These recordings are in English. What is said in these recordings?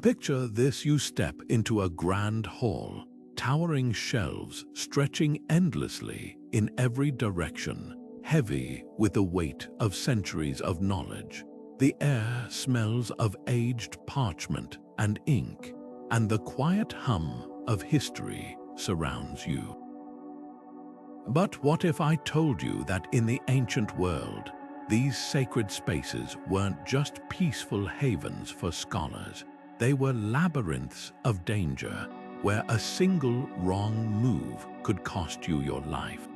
Picture this: you step into a grand hall, towering shelves stretching endlessly in every direction, heavy with the weight of centuries of knowledge. The air smells of aged parchment and ink, and the quiet hum of history surrounds you. But what if I told you that in the ancient world, these sacred spaces weren't just peaceful havens for scholars? They were labyrinths of danger, where a single wrong move could cost you your life.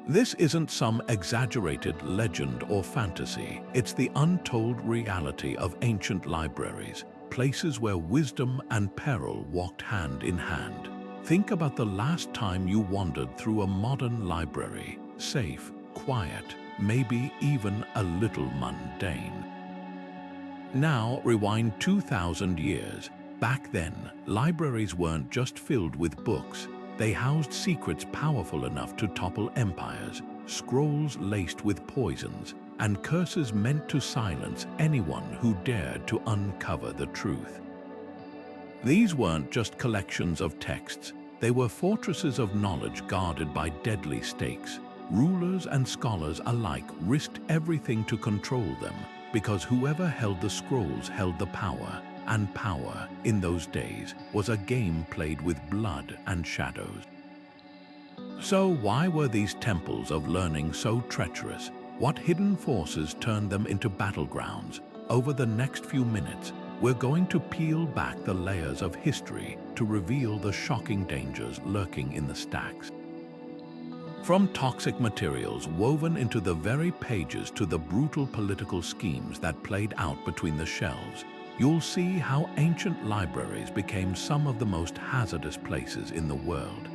This isn't some exaggerated legend or fantasy. It's the untold reality of ancient libraries, places where wisdom and peril walked hand in hand. Think about the last time you wandered through a modern library, safe, quiet, maybe even a little mundane. Now, rewind 2,000 years. Back then, libraries weren't just filled with books. They housed secrets powerful enough to topple empires, scrolls laced with poisons, and curses meant to silence anyone who dared to uncover the truth. These weren't just collections of texts. They were fortresses of knowledge guarded by deadly stakes. Rulers and scholars alike risked everything to control them, because whoever held the scrolls held the power, and power, in those days, was a game played with blood and shadows. So why were these temples of learning so treacherous? What hidden forces turned them into battlegrounds? Over the next few minutes, we're going to peel back the layers of history to reveal the shocking dangers lurking in the stacks. From toxic materials woven into the very pages to the brutal political schemes that played out between the shelves, you'll see how ancient libraries became some of the most hazardous places in the world.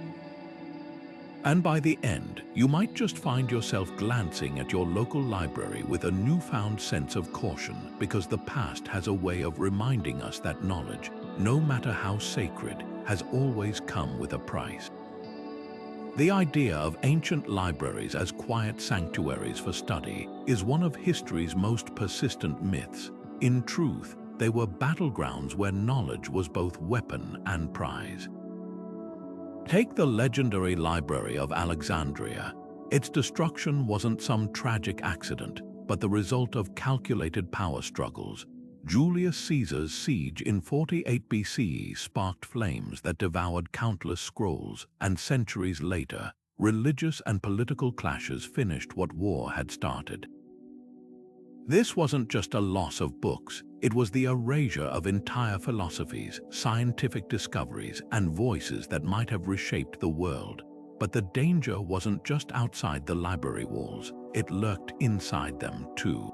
And by the end, you might just find yourself glancing at your local library with a newfound sense of caution, because the past has a way of reminding us that knowledge, no matter how sacred, has always come with a price. The idea of ancient libraries as quiet sanctuaries for study is one of history's most persistent myths. In truth, they were battlegrounds where knowledge was both weapon and prize. Take the legendary Library of Alexandria. Its destruction wasn't some tragic accident, but the result of calculated power struggles. Julius Caesar's siege in 48 BCE sparked flames that devoured countless scrolls, and centuries later, religious and political clashes finished what war had started. This wasn't just a loss of books, it was the erasure of entire philosophies, scientific discoveries, and voices that might have reshaped the world. But the danger wasn't just outside the library walls, it lurked inside them too.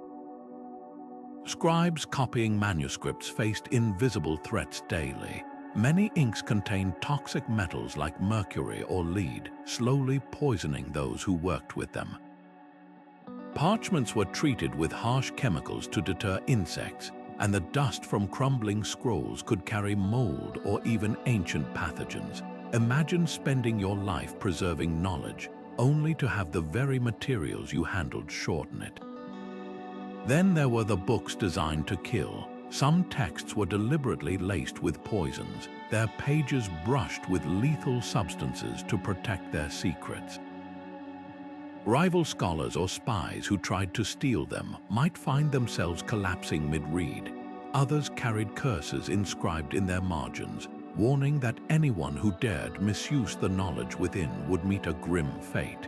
Scribes copying manuscripts faced invisible threats daily. Many inks contained toxic metals like mercury or lead, slowly poisoning those who worked with them. Parchments were treated with harsh chemicals to deter insects, and the dust from crumbling scrolls could carry mold or even ancient pathogens. Imagine spending your life preserving knowledge, only to have the very materials you handled shorten it. Then there were the books designed to kill. Some texts were deliberately laced with poisons, their pages brushed with lethal substances to protect their secrets. Rival scholars or spies who tried to steal them might find themselves collapsing mid-read. Others carried curses inscribed in their margins, warning that anyone who dared misuse the knowledge within would meet a grim fate.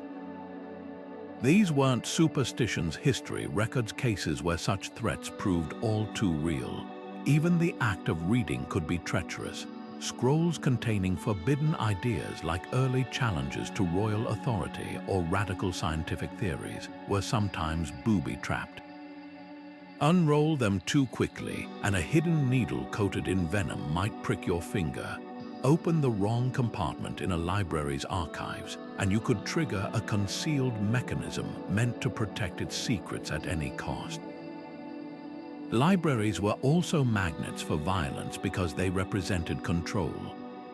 These weren't superstitions. History records cases where such threats proved all too real. Even the act of reading could be treacherous. Scrolls containing forbidden ideas like early challenges to royal authority or radical scientific theories were sometimes booby-trapped. Unroll them too quickly, and a hidden needle coated in venom might prick your finger. Open the wrong compartment in a library's archives, and you could trigger a concealed mechanism meant to protect its secrets at any cost. Libraries were also magnets for violence because they represented control.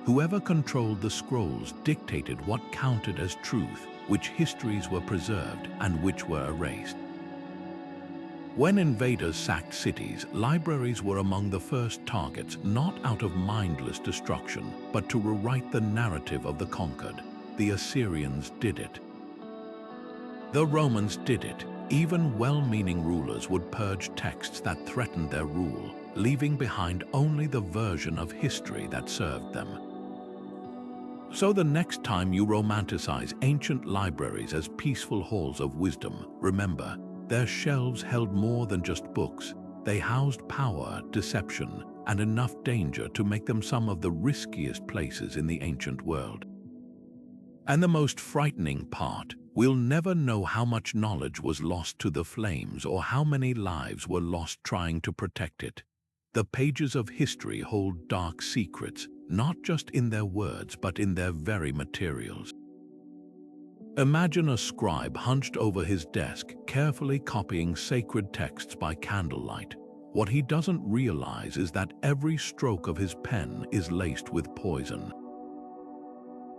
Whoever controlled the scrolls dictated what counted as truth, which histories were preserved and which were erased. When invaders sacked cities, libraries were among the first targets, not out of mindless destruction, but to rewrite the narrative of the conquered. The Assyrians did it. The Romans did it. Even well-meaning rulers would purge texts that threatened their rule, leaving behind only the version of history that served them. So the next time you romanticize ancient libraries as peaceful halls of wisdom, remember, their shelves held more than just books. They housed power, deception, and enough danger to make them some of the riskiest places in the ancient world. And the most frightening part, we'll never know how much knowledge was lost to the flames or how many lives were lost trying to protect it. The pages of history hold dark secrets, not just in their words but in their very materials. Imagine a scribe hunched over his desk, carefully copying sacred texts by candlelight. What he doesn't realize is that every stroke of his pen is laced with poison.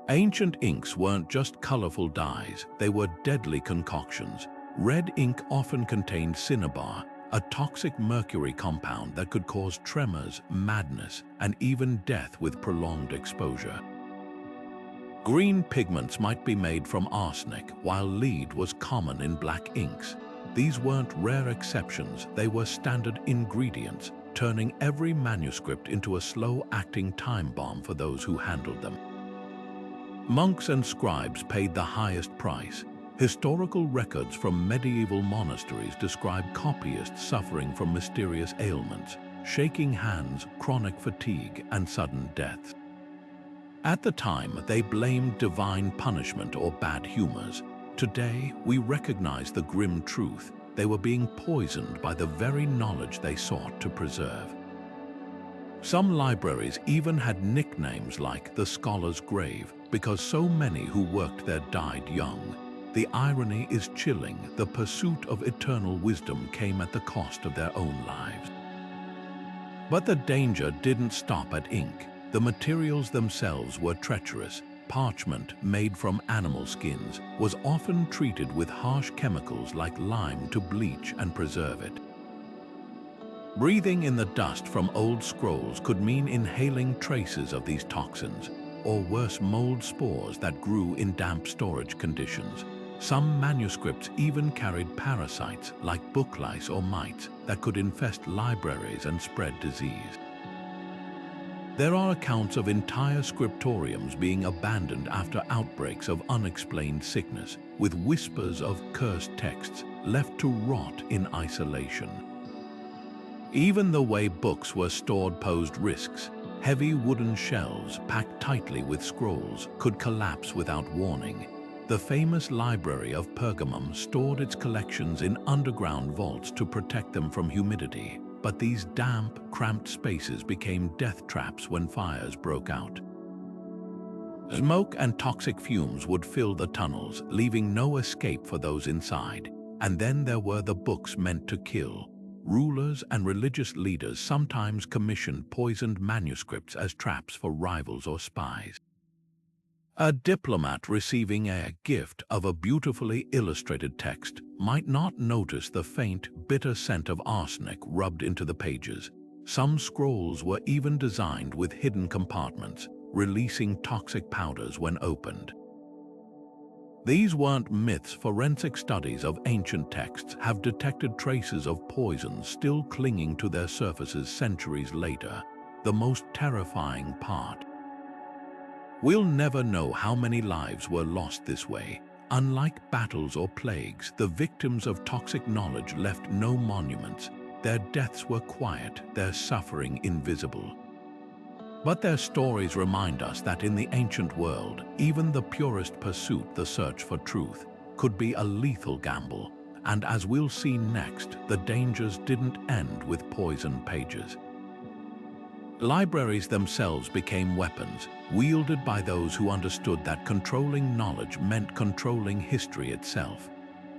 Ancient inks weren't just colorful dyes, they were deadly concoctions. Red ink often contained cinnabar, a toxic mercury compound that could cause tremors, madness, and even death with prolonged exposure. Green pigments might be made from arsenic, while lead was common in black inks. These weren't rare exceptions, they were standard ingredients, turning every manuscript into a slow-acting time bomb for those who handled them. Monks and scribes paid the highest price. Historical records from medieval monasteries describe copyists suffering from mysterious ailments, shaking hands, chronic fatigue, and sudden deaths. At the time, they blamed divine punishment or bad humors. Today, we recognize the grim truth. They were being poisoned by the very knowledge they sought to preserve. Some libraries even had nicknames like the Scholar's Grave, because so many who worked there died young. The irony is chilling. The pursuit of eternal wisdom came at the cost of their own lives. But the danger didn't stop at ink. The materials themselves were treacherous. Parchment, made from animal skins, was often treated with harsh chemicals like lime to bleach and preserve it. Breathing in the dust from old scrolls could mean inhaling traces of these toxins, or worse, mold spores that grew in damp storage conditions. Some manuscripts even carried parasites like book lice or mites that could infest libraries and spread disease. There are accounts of entire scriptoriums being abandoned after outbreaks of unexplained sickness, with whispers of cursed texts left to rot in isolation. Even the way books were stored posed risks. Heavy wooden shelves packed tightly with scrolls could collapse without warning. The famous Library of Pergamum stored its collections in underground vaults to protect them from humidity, but these damp, cramped spaces became death traps when fires broke out. Smoke and toxic fumes would fill the tunnels, leaving no escape for those inside. And then there were the books meant to kill. Rulers and religious leaders sometimes commissioned poisoned manuscripts as traps for rivals or spies. A diplomat receiving a gift of a beautifully illustrated text might not notice the faint, bitter scent of arsenic rubbed into the pages. Some scrolls were even designed with hidden compartments, releasing toxic powders when opened. These weren't myths. Forensic studies of ancient texts have detected traces of poisons still clinging to their surfaces centuries later. The most terrifying part: we'll never know how many lives were lost this way. Unlike battles or plagues, the victims of toxic knowledge left no monuments. Their deaths were quiet, their suffering invisible. But their stories remind us that in the ancient world, even the purest pursuit, the search for truth, could be a lethal gamble. And as we'll see next, the dangers didn't end with poisoned pages. Libraries themselves became weapons, wielded by those who understood that controlling knowledge meant controlling history itself.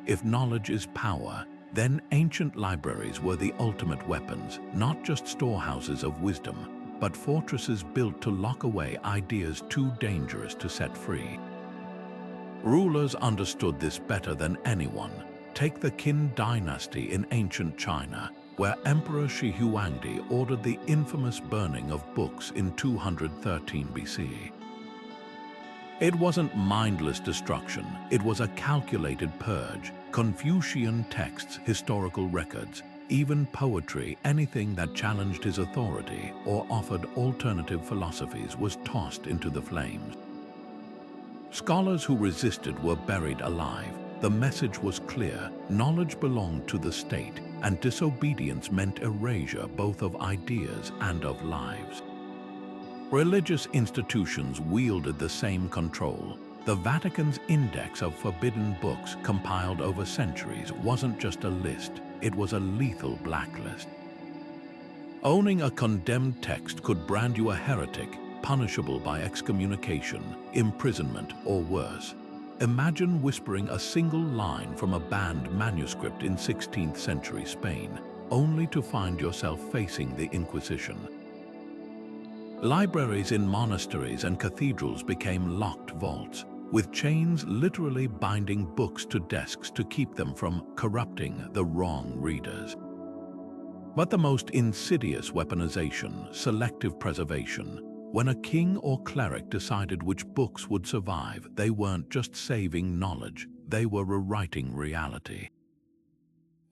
If knowledge is power, then ancient libraries were the ultimate weapons, not just storehouses of wisdom, but fortresses built to lock away ideas too dangerous to set free. Rulers understood this better than anyone. Take the Qin dynasty in ancient China, where Emperor Shi Huangdi ordered the infamous burning of books in 213 BC. It wasn't mindless destruction, it was a calculated purge. Confucian texts, historical records, even poetry, anything that challenged his authority or offered alternative philosophies was tossed into the flames. Scholars who resisted were buried alive. The message was clear: knowledge belonged to the state, and disobedience meant erasure both of ideas and of lives. Religious institutions wielded the same control. The Vatican's index of forbidden books, compiled over centuries, wasn't just a list, it was a lethal blacklist. Owning a condemned text could brand you a heretic, punishable by excommunication, imprisonment, or worse. Imagine whispering a single line from a banned manuscript in 16th century Spain, only to find yourself facing the Inquisition. Libraries in monasteries and cathedrals became locked vaults, with chains literally binding books to desks to keep them from corrupting the wrong readers. But the most insidious weaponization, selective preservation. When a king or cleric decided which books would survive, they weren't just saving knowledge, they were rewriting reality.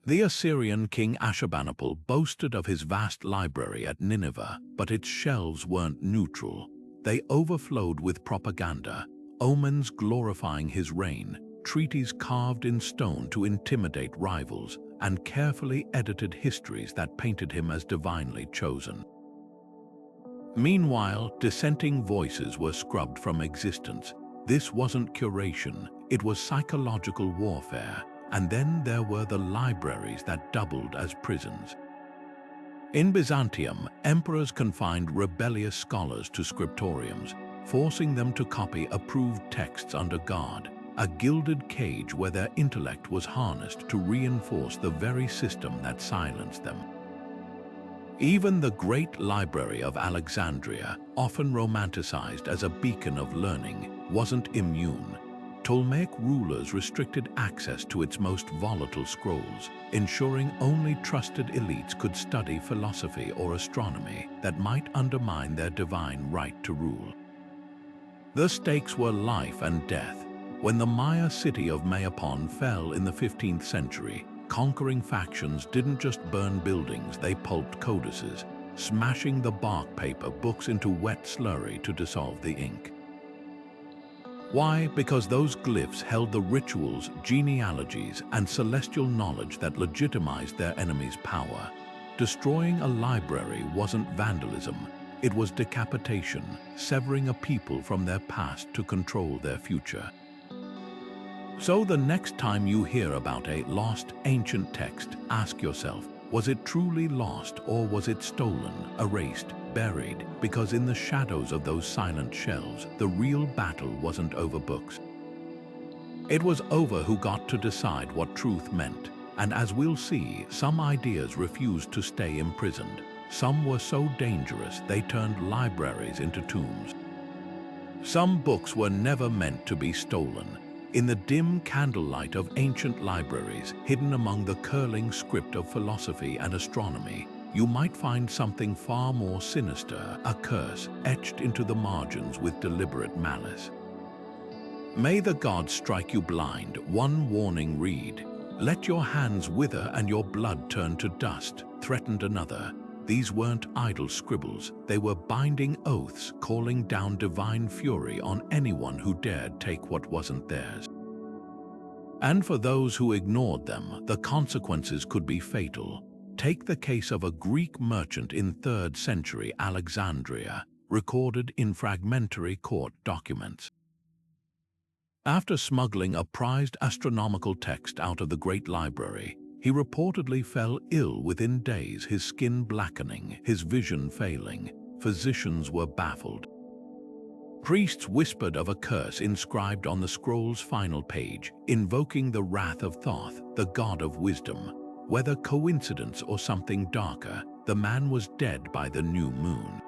The Assyrian king Ashurbanipal boasted of his vast library at Nineveh, but its shelves weren't neutral. They overflowed with propaganda, omens glorifying his reign, treaties carved in stone to intimidate rivals, and carefully edited histories that painted him as divinely chosen. Meanwhile, dissenting voices were scrubbed from existence. This wasn't curation, it was psychological warfare. And then there were the libraries that doubled as prisons. In Byzantium, emperors confined rebellious scholars to scriptoriums, forcing them to copy approved texts under guard, a gilded cage where their intellect was harnessed to reinforce the very system that silenced them. Even the great Library of Alexandria, often romanticized as a beacon of learning, wasn't immune. Ptolemaic rulers restricted access to its most volatile scrolls, ensuring only trusted elites could study philosophy or astronomy that might undermine their divine right to rule. The stakes were life and death. When the Maya city of Mayapon fell in the 15th century, conquering factions didn't just burn buildings, they pulped codices, smashing the bark paper books into wet slurry to dissolve the ink. Why? Because those glyphs held the rituals, genealogies, and celestial knowledge that legitimized their enemies' power. Destroying a library wasn't vandalism, it was decapitation, severing a people from their past to control their future. So the next time you hear about a lost ancient text, ask yourself, was it truly lost, or was it stolen, erased, buried? Because in the shadows of those silent shelves, the real battle wasn't over books. It was over who got to decide what truth meant. And as we'll see, some ideas refused to stay imprisoned. Some were so dangerous they turned libraries into tombs. Some books were never meant to be stolen. In the dim candlelight of ancient libraries, hidden among the curling script of philosophy and astronomy, you might find something far more sinister, a curse etched into the margins with deliberate malice. May the gods strike you blind. One warning read: let your hands wither and your blood turn to dust, threatened another. These weren't idle scribbles, they were binding oaths calling down divine fury on anyone who dared take what wasn't theirs. And for those who ignored them, the consequences could be fatal. Take the case of a Greek merchant in 3rd century Alexandria, recorded in fragmentary court documents. After smuggling a prized astronomical text out of the Great Library, he reportedly fell ill within days, his skin blackening, his vision failing. Physicians were baffled. Priests whispered of a curse inscribed on the scroll's final page, invoking the wrath of Thoth, the god of wisdom. Whether coincidence or something darker, the man was dead by the new moon.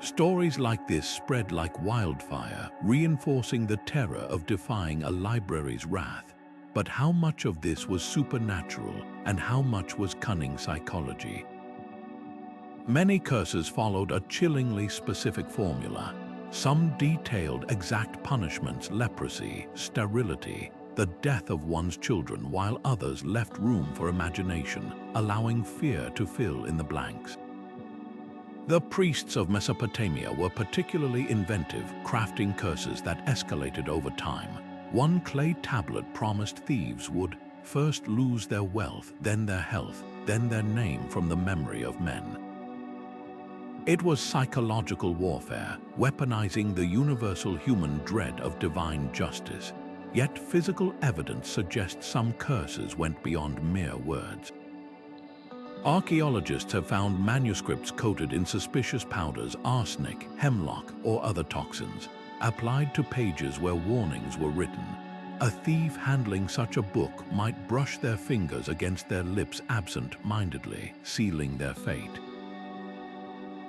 Stories like this spread like wildfire, reinforcing the terror of defying a library's wrath. But how much of this was supernatural and how much was cunning psychology? Many curses followed a chillingly specific formula. Some detailed exact punishments: leprosy, sterility, the death of one's children, while others left room for imagination, allowing fear to fill in the blanks. The priests of Mesopotamia were particularly inventive, crafting curses that escalated over time. One clay tablet promised thieves would first lose their wealth, then their health, then their name from the memory of men. It was psychological warfare, weaponizing the universal human dread of divine justice. Yet physical evidence suggests some curses went beyond mere words. Archaeologists have found manuscripts coated in suspicious powders, arsenic, hemlock, or other toxins, applied to pages where warnings were written. A thief handling such a book might brush their fingers against their lips absent-mindedly, sealing their fate.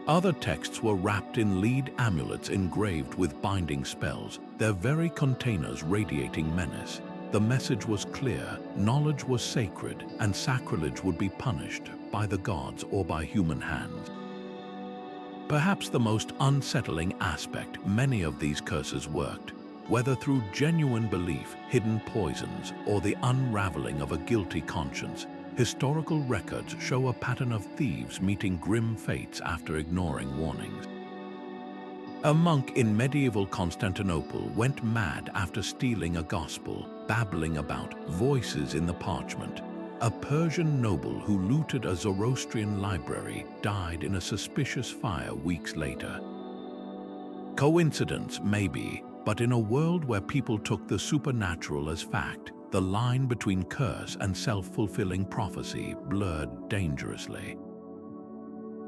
Other texts were wrapped in lead amulets engraved with binding spells, their very containers radiating menace. The message was clear: knowledge was sacred, and sacrilege would be punished by the gods or by human hands. Perhaps the most unsettling aspect: many of these curses worked, whether through genuine belief, hidden poisons, or the unraveling of a guilty conscience. Historical records show a pattern of thieves meeting grim fates after ignoring warnings. A monk in medieval Constantinople went mad after stealing a gospel, babbling about voices in the parchment. A Persian noble who looted a Zoroastrian library died in a suspicious fire weeks later. Coincidence, maybe, but in a world where people took the supernatural as fact, the line between curse and self-fulfilling prophecy blurred dangerously.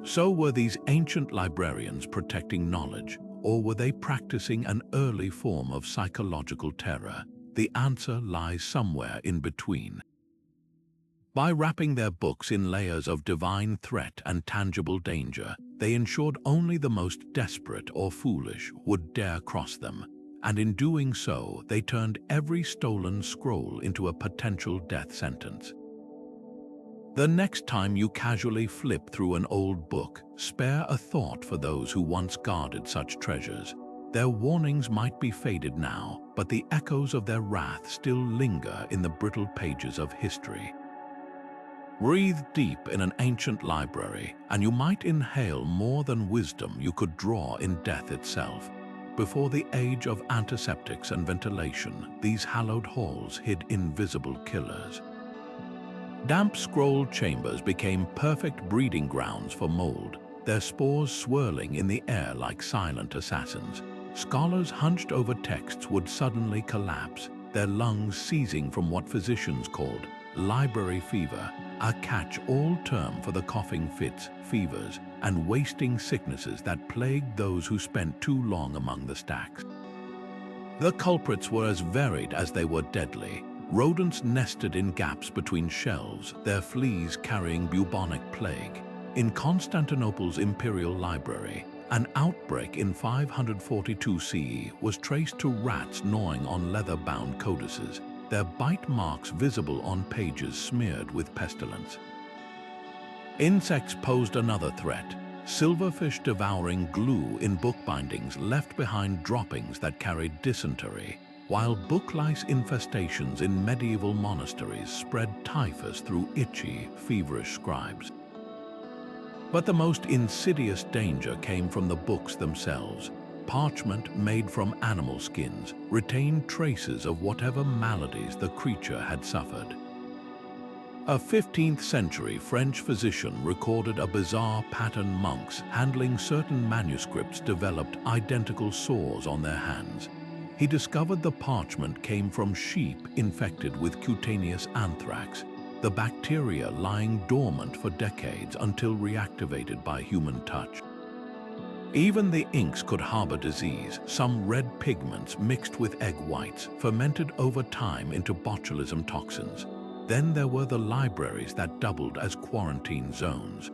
So were these ancient librarians protecting knowledge, or were they practicing an early form of psychological terror? The answer lies somewhere in between. By wrapping their books in layers of divine threat and tangible danger, they ensured only the most desperate or foolish would dare cross them. And in doing so, they turned every stolen scroll into a potential death sentence. The next time you casually flip through an old book, spare a thought for those who once guarded such treasures. Their warnings might be faded now, but the echoes of their wrath still linger in the brittle pages of history. Breathe deep in an ancient library, and you might inhale more than wisdom you could draw in death itself. Before the age of antiseptics and ventilation, these hallowed halls hid invisible killers. Damp scroll chambers became perfect breeding grounds for mold, their spores swirling in the air like silent assassins. Scholars hunched over texts would suddenly collapse, their lungs seizing from what physicians called library fever, a catch-all term for the coughing fits, fevers, and wasting sicknesses that plagued those who spent too long among the stacks. The culprits were as varied as they were deadly. Rodents nested in gaps between shelves, their fleas carrying bubonic plague. In Constantinople's imperial library, an outbreak in 542 CE was traced to rats gnawing on leather-bound codices, their bite marks visible on pages smeared with pestilence. Insects posed another threat. Silverfish devouring glue in book bindings left behind droppings that carried dysentery, while book lice infestations in medieval monasteries spread typhus through itchy, feverish scribes. But the most insidious danger came from the books themselves. Parchment made from animal skins retained traces of whatever maladies the creature had suffered. A 15th century French physician recorded a bizarre pattern: monks handling certain manuscripts developed identical sores on their hands. He discovered the parchment came from sheep infected with cutaneous anthrax, the bacteria lying dormant for decades until reactivated by human touch. Even the inks could harbor disease, some red pigments mixed with egg whites, fermented over time into botulism toxins. Then there were the libraries that doubled as quarantine zones.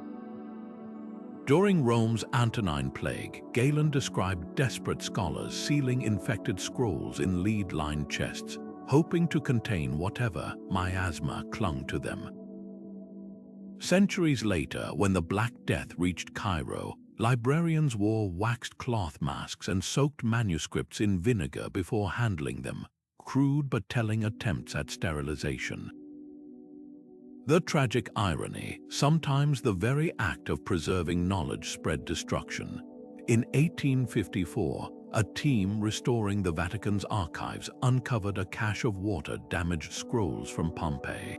During Rome's Antonine Plague, Galen described desperate scholars sealing infected scrolls in lead-lined chests. hoping to contain whatever miasma clung to them. Centuries later, when the Black Death reached Cairo, librarians wore waxed cloth masks and soaked manuscripts in vinegar before handling them, crude but telling attempts at sterilization. The tragic irony, sometimes the very act of preserving knowledge spread destruction. In 1854, a team restoring the Vatican's archives uncovered a cache of water-damaged scrolls from Pompeii.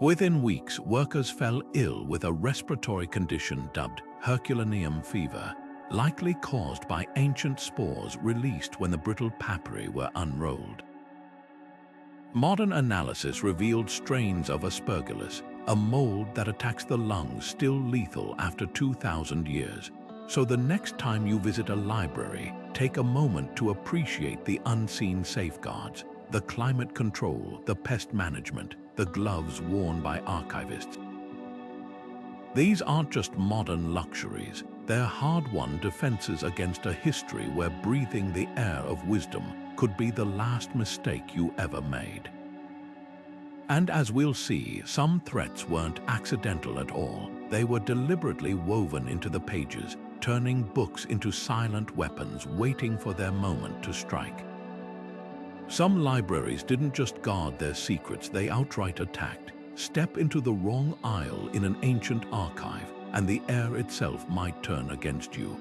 Within weeks, workers fell ill with a respiratory condition dubbed Herculaneum fever, likely caused by ancient spores released when the brittle papyri were unrolled. Modern analysis revealed strains of Aspergillus, a mold that attacks the lungs, still lethal after 2,000 years. So the next time you visit a library, take a moment to appreciate the unseen safeguards, the climate control, the pest management, the gloves worn by archivists. These aren't just modern luxuries, they're hard-won defenses against a history where breathing the air of wisdom could be the last mistake you ever made. And as we'll see, some threats weren't accidental at all. They were deliberately woven into the pages, turning books into silent weapons waiting for their moment to strike. Some libraries didn't just guard their secrets, they outright attacked. Step into the wrong aisle in an ancient archive, and the air itself might turn against you.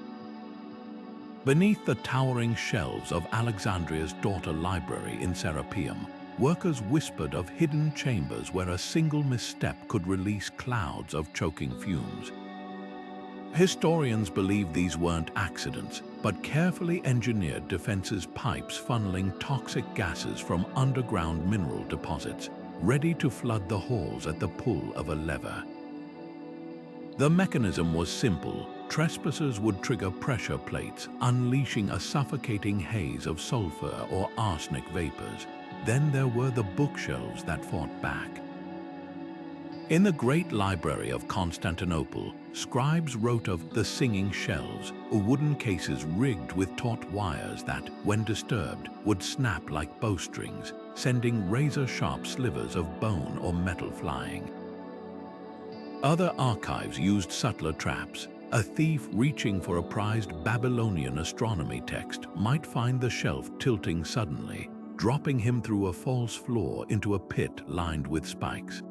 Beneath the towering shelves of Alexandria's daughter library in Serapeum, workers whispered of hidden chambers where a single misstep could release clouds of choking fumes. Historians believe these weren't accidents, but carefully engineered defenses, pipes funneling toxic gases from underground mineral deposits, ready to flood the halls at the pull of a lever. The mechanism was simple. Trespassers would trigger pressure plates, unleashing a suffocating haze of sulfur or arsenic vapors. Then there were the bookshelves that fought back. In the Great Library of Constantinople, scribes wrote of the singing shelves, wooden cases rigged with taut wires that, when disturbed, would snap like bowstrings, sending razor-sharp slivers of bone or metal flying. Other archives used subtler traps. A thief reaching for a prized Babylonian astronomy text might find the shelf tilting suddenly, dropping him through a false floor into a pit lined with spikes.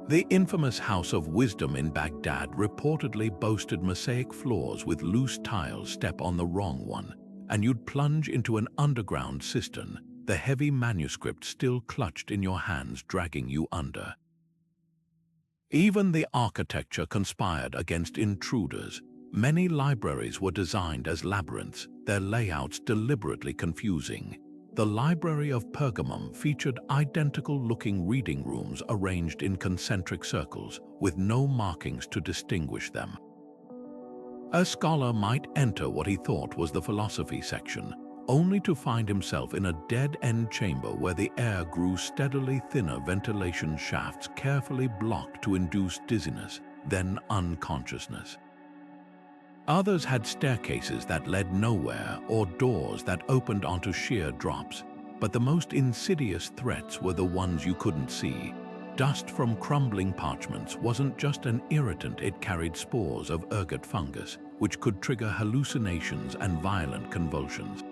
The infamous House of Wisdom in Baghdad reportedly boasted mosaic floors with loose tiles. Step on the wrong one, and you'd plunge into an underground cistern, the heavy manuscript still clutched in your hands, dragging you under. Even the architecture conspired against intruders. Many libraries were designed as labyrinths, their layouts deliberately confusing. The Library of Pergamum featured identical-looking reading rooms arranged in concentric circles, with no markings to distinguish them. A scholar might enter what he thought was the philosophy section, only to find himself in a dead-end chamber where the air grew steadily thinner, ventilation shafts carefully blocked to induce dizziness, then unconsciousness. Others had staircases that led nowhere or doors that opened onto sheer drops, but the most insidious threats were the ones you couldn't see. Dust from crumbling parchments wasn't just an irritant, it carried spores of ergot fungus, which could trigger hallucinations and violent convulsions.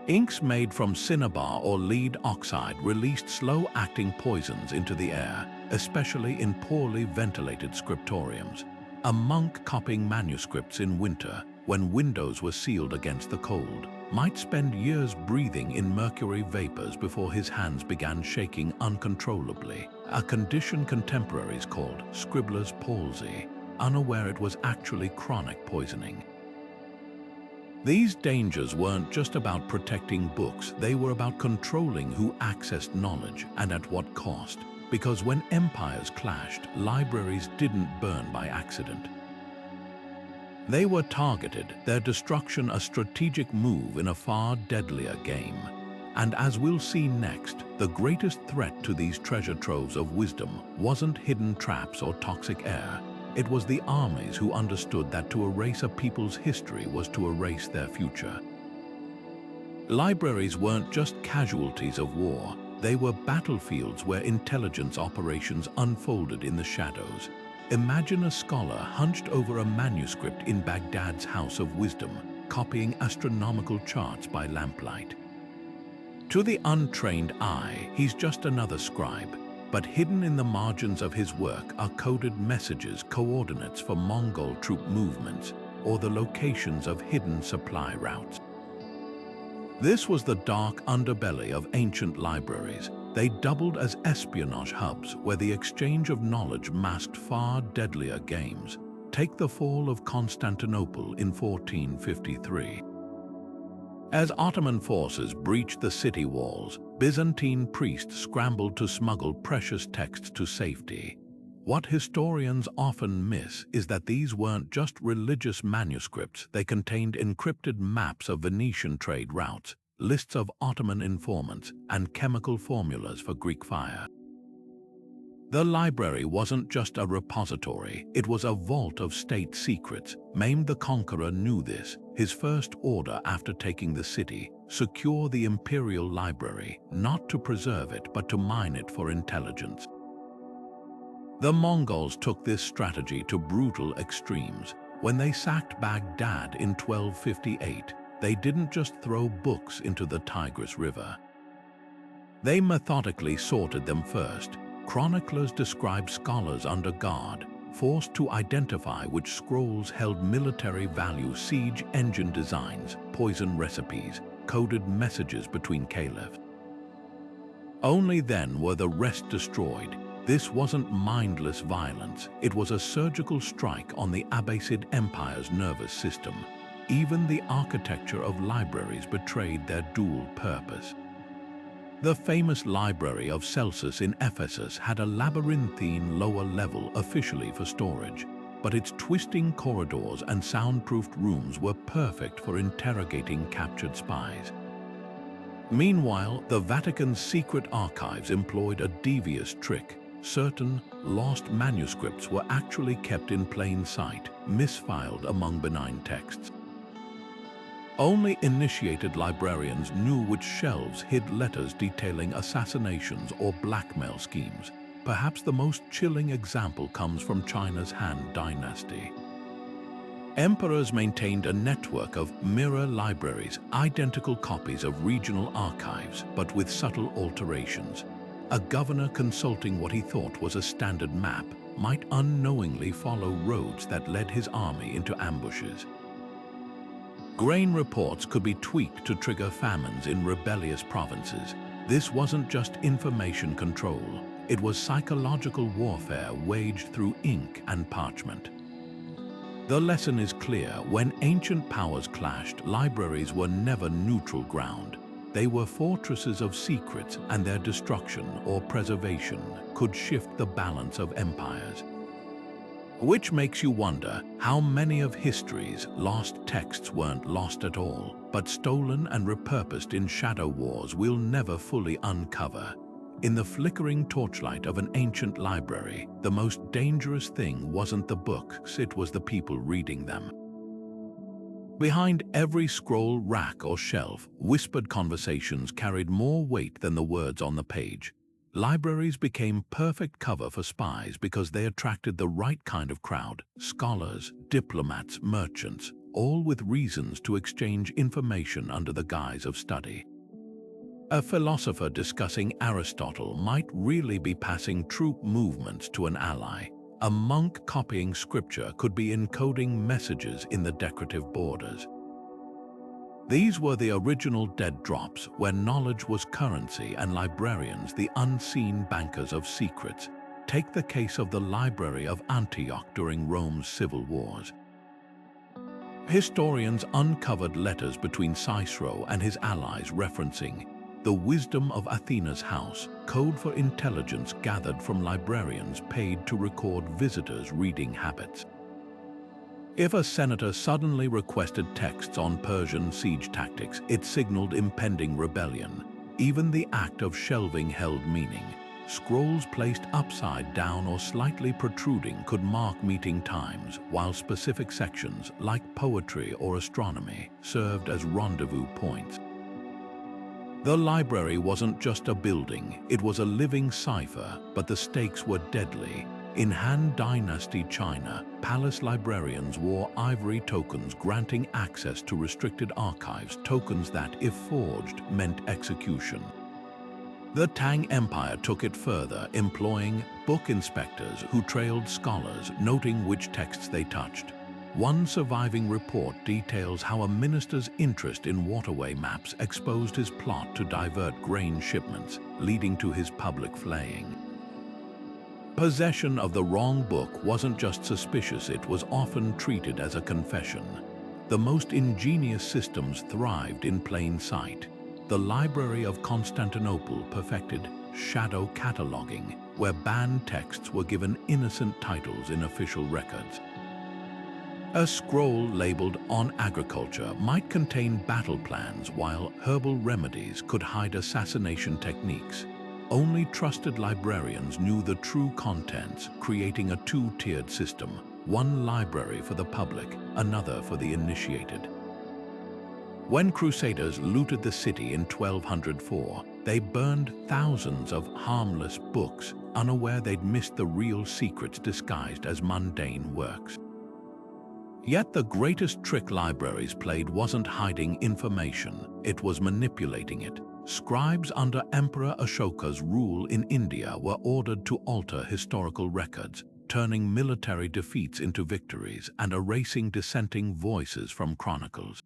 Inks made from cinnabar or lead oxide released slow-acting poisons into the air, especially in poorly ventilated scriptoriums. A monk copying manuscripts in winter, when windows were sealed against the cold, might spend years breathing in mercury vapors before his hands began shaking uncontrollably, a condition contemporaries called scribbler's palsy, unaware it was actually chronic poisoning. These dangers weren't just about protecting books, they were about controlling who accessed knowledge and at what cost. Because when empires clashed, libraries didn't burn by accident. They were targeted, their destruction a strategic move in a far deadlier game. And as we'll see next, the greatest threat to these treasure troves of wisdom wasn't hidden traps or toxic air. It was the armies who understood that to erase a people's history was to erase their future. Libraries weren't just casualties of war, they were battlefields where intelligence operations unfolded in the shadows. Imagine a scholar hunched over a manuscript in Baghdad's House of Wisdom, copying astronomical charts by lamplight. To the untrained eye, he's just another scribe, but hidden in the margins of his work are coded messages, coordinates for Mongol troop movements, or the locations of hidden supply routes. This was the dark underbelly of ancient libraries. They doubled as espionage hubs where the exchange of knowledge masked far deadlier games. Take the fall of Constantinople in 1453. As Ottoman forces breached the city walls, Byzantine priests scrambled to smuggle precious texts to safety. What historians often miss is that these weren't just religious manuscripts, they contained encrypted maps of Venetian trade routes, lists of Ottoman informants, and chemical formulas for Greek fire. The library wasn't just a repository, it was a vault of state secrets. Mehmed the Conqueror knew this. His first order after taking the city: secure the imperial library, not to preserve it but to mine it for intelligence. The Mongols took this strategy to brutal extremes. When they sacked Baghdad in 1258, they didn't just throw books into the Tigris River. They methodically sorted them first. Chroniclers described scholars under guard, forced to identify which scrolls held military value: siege engine designs, poison recipes, coded messages between caliphs. Only then were the rest destroyed. This wasn't mindless violence, it was a surgical strike on the Abbasid Empire's nervous system. Even the architecture of libraries betrayed their dual purpose. The famous Library of Celsus in Ephesus had a labyrinthine lower level officially for storage, but its twisting corridors and soundproofed rooms were perfect for interrogating captured spies. Meanwhile, the Vatican's secret archives employed a devious trick. Certain lost manuscripts were actually kept in plain sight, misfiled among benign texts. Only initiated librarians knew which shelves hid letters detailing assassinations or blackmail schemes. Perhaps the most chilling example comes from China's Han Dynasty. Emperors maintained a network of mirror libraries, identical copies of regional archives, but with subtle alterations. A governor consulting what he thought was a standard map might unknowingly follow roads that led his army into ambushes. Grain reports could be tweaked to trigger famines in rebellious provinces. This wasn't just information control, it was psychological warfare waged through ink and parchment. The lesson is clear: when ancient powers clashed, libraries were never neutral ground. They were fortresses of secrets, and their destruction or preservation could shift the balance of empires. Which makes you wonder, how many of history's lost texts weren't lost at all, but stolen and repurposed in shadow wars we'll never fully uncover. In the flickering torchlight of an ancient library, the most dangerous thing wasn't the books, it was the people reading them. Behind every scroll, rack, or shelf, whispered conversations carried more weight than the words on the page. Libraries became perfect cover for spies because they attracted the right kind of crowd: scholars, diplomats, merchants, all with reasons to exchange information under the guise of study. A philosopher discussing Aristotle might really be passing troop movements to an ally. A monk copying scripture could be encoding messages in the decorative borders. These were the original dead drops, where knowledge was currency and librarians the unseen bankers of secrets. Take the case of the Library of Antioch during Rome's civil wars. Historians uncovered letters between Cicero and his allies referencing the wisdom of Athena's house, code for intelligence gathered from librarians paid to record visitors' reading habits. If a senator suddenly requested texts on Persian siege tactics, it signaled impending rebellion. Even the act of shelving held meaning. Scrolls placed upside down or slightly protruding could mark meeting times, while specific sections, like poetry or astronomy, served as rendezvous points. The library wasn't just a building, it was a living cipher, but the stakes were deadly. In Han Dynasty China, palace librarians wore ivory tokens granting access to restricted archives, tokens that, if forged, meant execution. The Tang Empire took it further, employing book inspectors who trailed scholars, noting which texts they touched. One surviving report details how a minister's interest in waterway maps exposed his plot to divert grain shipments, leading to his public flaying. Possession of the wrong book wasn't just suspicious, it was often treated as a confession. The most ingenious systems thrived in plain sight. The Library of Constantinople perfected shadow cataloging, where banned texts were given innocent titles in official records. A scroll labeled "On Agriculture" might contain battle plans, while herbal remedies could hide assassination techniques. Only trusted librarians knew the true contents, creating a two-tiered system, one library for the public, another for the initiated. When Crusaders looted the city in 1204, they burned thousands of harmless books, unaware they'd missed the real secrets disguised as mundane works. Yet the greatest trick libraries played wasn't hiding information, it was manipulating it. Scribes under Emperor Ashoka's rule in India were ordered to alter historical records, turning military defeats into victories and erasing dissenting voices from chronicles.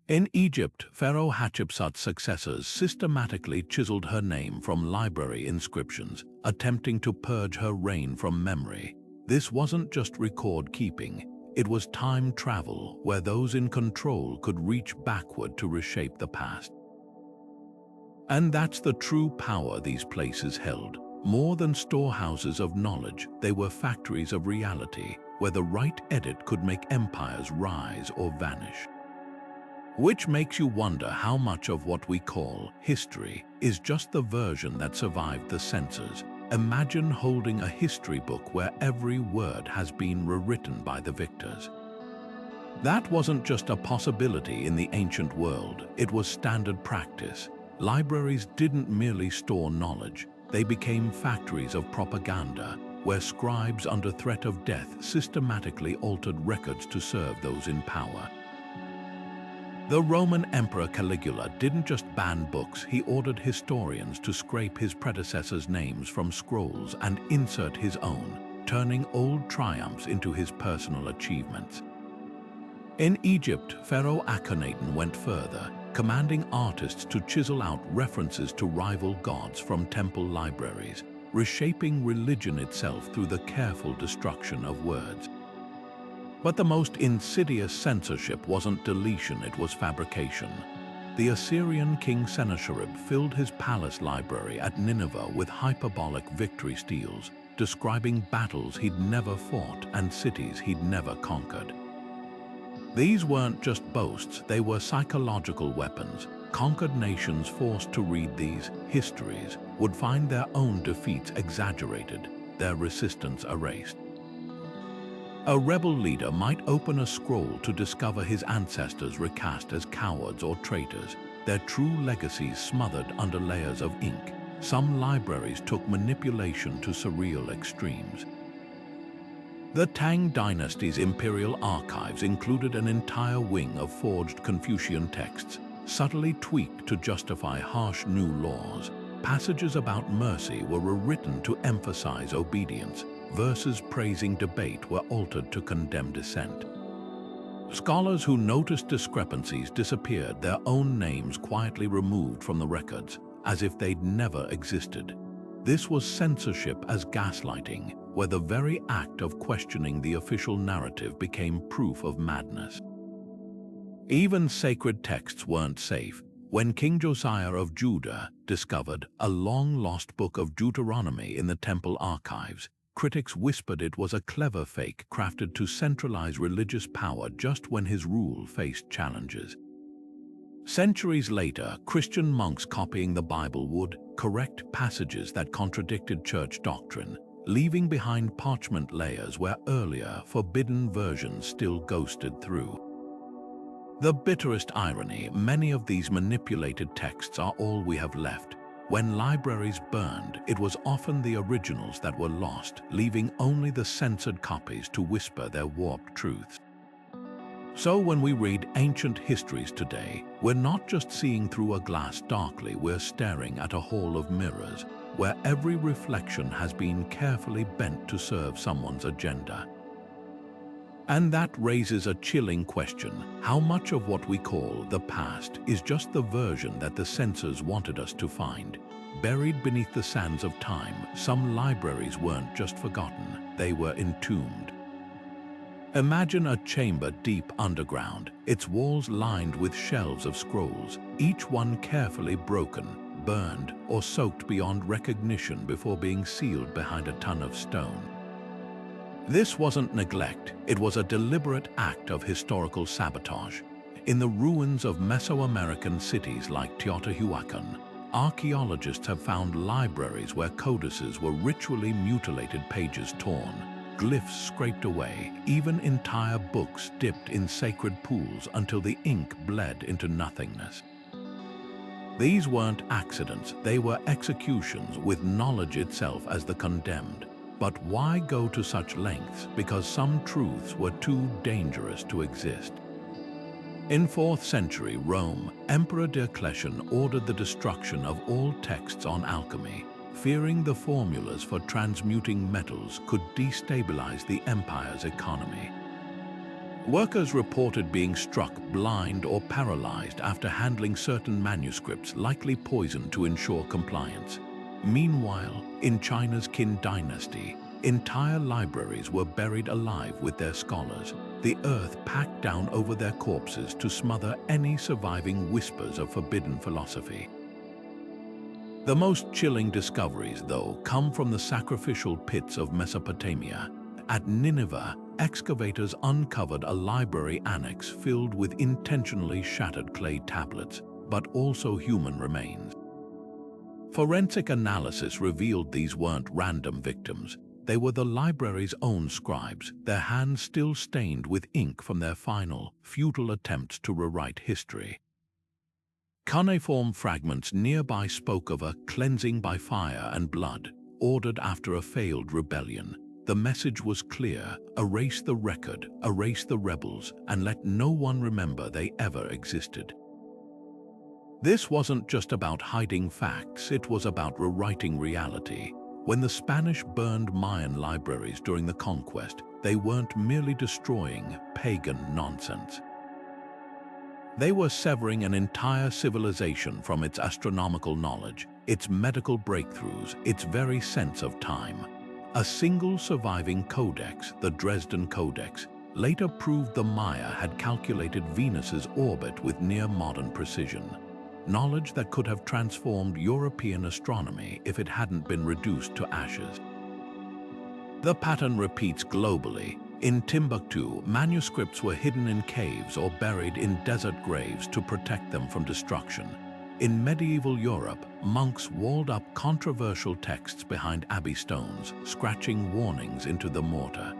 In Egypt, Pharaoh Hatshepsut's successors systematically chiseled her name from library inscriptions, attempting to purge her reign from memory. This wasn't just record-keeping. It was time travel, where those in control could reach backward to reshape the past. And that's the true power these places held. More than storehouses of knowledge, they were factories of reality, where the right edit could make empires rise or vanish. Which makes you wonder how much of what we call history is just the version that survived the censors. Imagine holding a history book where every word has been rewritten by the victors. That wasn't just a possibility in the ancient world, it was standard practice. Libraries didn't merely store knowledge, they became factories of propaganda, where scribes under threat of death systematically altered records to serve those in power. The Roman Emperor Caligula didn't just ban books, he ordered historians to scrape his predecessors' names from scrolls and insert his own, turning old triumphs into his personal achievements. In Egypt, Pharaoh Akhenaten went further, commanding artists to chisel out references to rival gods from temple libraries, reshaping religion itself through the careful destruction of words. But the most insidious censorship wasn't deletion, it was fabrication. The Assyrian king Sennacherib filled his palace library at Nineveh with hyperbolic victory steels, describing battles he'd never fought and cities he'd never conquered. These weren't just boasts, they were psychological weapons. Conquered nations forced to read these histories would find their own defeats exaggerated, their resistance erased. A rebel leader might open a scroll to discover his ancestors recast as cowards or traitors, their true legacies smothered under layers of ink. Some libraries took manipulation to surreal extremes. The Tang dynasty's imperial archives included an entire wing of forged Confucian texts, subtly tweaked to justify harsh new laws. Passages about mercy were rewritten to emphasize obedience. Verses praising debate were altered to condemn dissent. Scholars who noticed discrepancies disappeared, their own names quietly removed from the records, as if they'd never existed. This was censorship as gaslighting, where the very act of questioning the official narrative became proof of madness. Even sacred texts weren't safe. When King Josiah of Judah discovered a long-lost book of Deuteronomy in the temple archives, critics whispered it was a clever fake crafted to centralize religious power just when his rule faced challenges. Centuries later, Christian monks copying the Bible would correct passages that contradicted church doctrine, leaving behind parchment layers where earlier, forbidden versions still ghosted through. The bitterest irony, many of these manipulated texts are all we have left. When libraries burned, it was often the originals that were lost, leaving only the censored copies to whisper their warped truths. So when we read ancient histories today, we're not just seeing through a glass darkly, we're staring at a hall of mirrors, where every reflection has been carefully bent to serve someone's agenda. And that raises a chilling question: how much of what we call the past is just the version that the censors wanted us to find? Buried beneath the sands of time, some libraries weren't just forgotten, they were entombed. Imagine a chamber deep underground, its walls lined with shelves of scrolls, each one carefully broken, burned, or soaked beyond recognition before being sealed behind a ton of stone. This wasn't neglect, it was a deliberate act of historical sabotage. In the ruins of Mesoamerican cities like Teotihuacan, archaeologists have found libraries where codices were ritually mutilated, pages torn, glyphs scraped away, even entire books dipped in sacred pools until the ink bled into nothingness. These weren't accidents, they were executions with knowledge itself as the condemned. But why go to such lengths? Because some truths were too dangerous to exist. In 4th century Rome, Emperor Diocletian ordered the destruction of all texts on alchemy, fearing the formulas for transmuting metals could destabilize the empire's economy. Workers reported being struck blind or paralyzed after handling certain manuscripts, likely poisoned to ensure compliance. Meanwhile, in China's Qin dynasty, entire libraries were buried alive with their scholars, the earth packed down over their corpses to smother any surviving whispers of forbidden philosophy. The most chilling discoveries, though, come from the sacrificial pits of Mesopotamia. At Nineveh, excavators uncovered a library annex filled with intentionally shattered clay tablets, but also human remains. Forensic analysis revealed these weren't random victims. They were the library's own scribes, their hands still stained with ink from their final, futile attempts to rewrite history. Cuneiform fragments nearby spoke of a cleansing by fire and blood, ordered after a failed rebellion. The message was clear: erase the record, erase the rebels, and let no one remember they ever existed. This wasn't just about hiding facts, it was about rewriting reality. When the Spanish burned Mayan libraries during the conquest, they weren't merely destroying pagan nonsense. They were severing an entire civilization from its astronomical knowledge, its medical breakthroughs, its very sense of time. A single surviving codex, the Dresden Codex, later proved the Maya had calculated Venus's orbit with near-modern precision. Knowledge that could have transformed European astronomy if it hadn't been reduced to ashes. The pattern repeats globally. In Timbuktu, manuscripts were hidden in caves or buried in desert graves to protect them from destruction. In medieval Europe, monks walled up controversial texts behind abbey stones, scratching warnings into the mortar.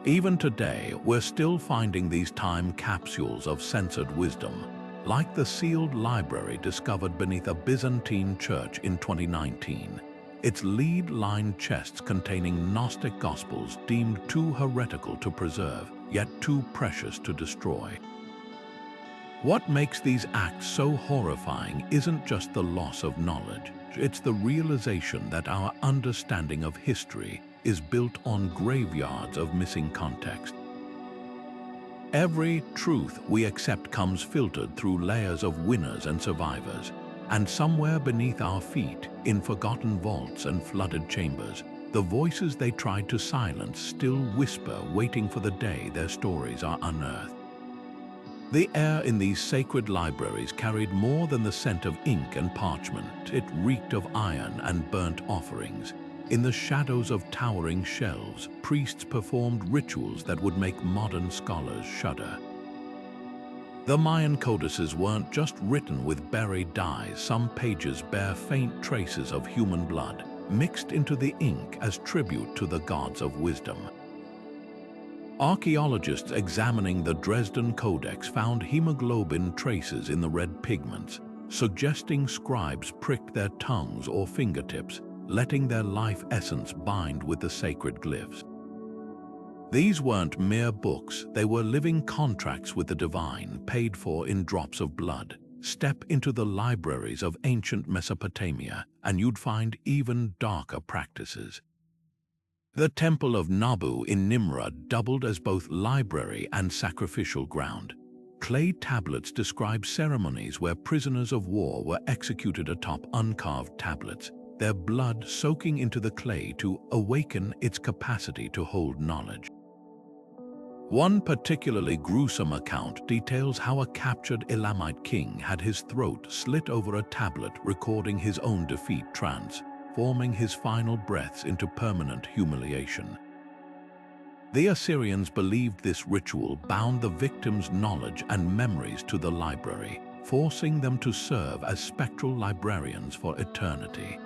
Even today, we're still finding these time capsules of censored wisdom, like the sealed library discovered beneath a Byzantine church in 2019. Its lead-lined chests containing Gnostic Gospels deemed too heretical to preserve, yet too precious to destroy. What makes these acts so horrifying isn't just the loss of knowledge, it's the realization that our understanding of history is built on graveyards of missing context. Every truth we accept comes filtered through layers of winners and survivors, and somewhere beneath our feet, in forgotten vaults and flooded chambers, the voices they tried to silence still whisper, waiting for the day their stories are unearthed. The air in these sacred libraries carried more than the scent of ink and parchment. It reeked of iron and burnt offerings. In the shadows of towering shelves, priests performed rituals that would make modern scholars shudder. The Mayan codices weren't just written with buried dyes. Some pages bear faint traces of human blood, mixed into the ink as tribute to the gods of wisdom. Archaeologists examining the Dresden Codex found hemoglobin traces in the red pigments, suggesting scribes pricked their tongues or fingertips, letting their life essence bind with the sacred glyphs. These weren't mere books, they were living contracts with the divine, paid for in drops of blood. Step into the libraries of ancient Mesopotamia, and you'd find even darker practices. The Temple of Nabu in Nimrud doubled as both library and sacrificial ground. Clay tablets describe ceremonies where prisoners of war were executed atop uncarved tablets, their blood soaking into the clay to awaken its capacity to hold knowledge. One particularly gruesome account details how a captured Elamite king had his throat slit over a tablet recording his own defeat, transforming his final breaths into permanent humiliation. The Assyrians believed this ritual bound the victim's knowledge and memories to the library, forcing them to serve as spectral librarians for eternity.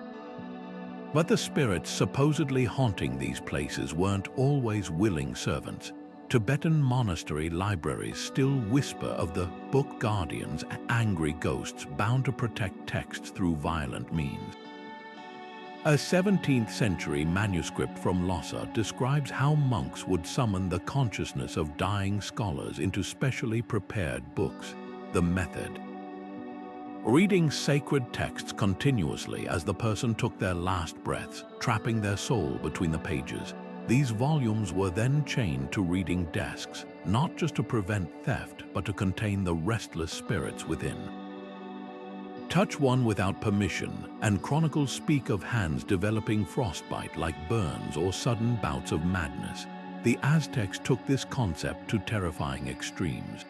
But the spirits supposedly haunting these places weren't always willing servants. Tibetan monastery libraries still whisper of the book guardians, angry ghosts bound to protect texts through violent means. A 17th-century manuscript from Lhasa describes how monks would summon the consciousness of dying scholars into specially prepared books. The method: reading sacred texts continuously as the person took their last breaths, trapping their soul between the pages. These volumes were then chained to reading desks, not just to prevent theft, but to contain the restless spirits within. Touch one without permission, and chronicles speak of hands developing frostbite like burns or sudden bouts of madness. The Aztecs took this concept to terrifying extremes.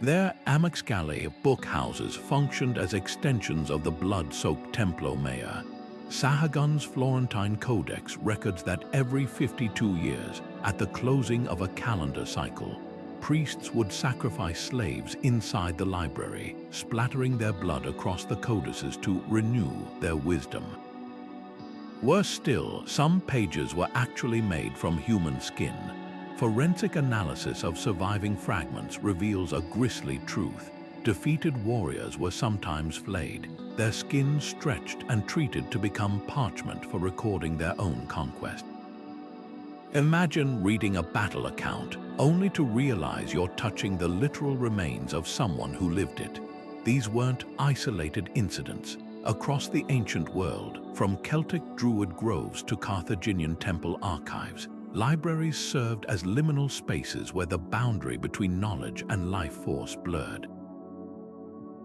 Their Amexcali book houses functioned as extensions of the blood-soaked Templo Mayor. Sahagun's Florentine Codex records that every 52 years, at the closing of a calendar cycle, priests would sacrifice slaves inside the library, splattering their blood across the codices to renew their wisdom. Worse still, some pages were actually made from human skin. Forensic analysis of surviving fragments reveals a grisly truth. Defeated warriors were sometimes flayed, their skin stretched and treated to become parchment for recording their own conquest. Imagine reading a battle account, only to realize you're touching the literal remains of someone who lived it. These weren't isolated incidents. Across the ancient world, from Celtic druid groves to Carthaginian temple archives, libraries served as liminal spaces where the boundary between knowledge and life force blurred.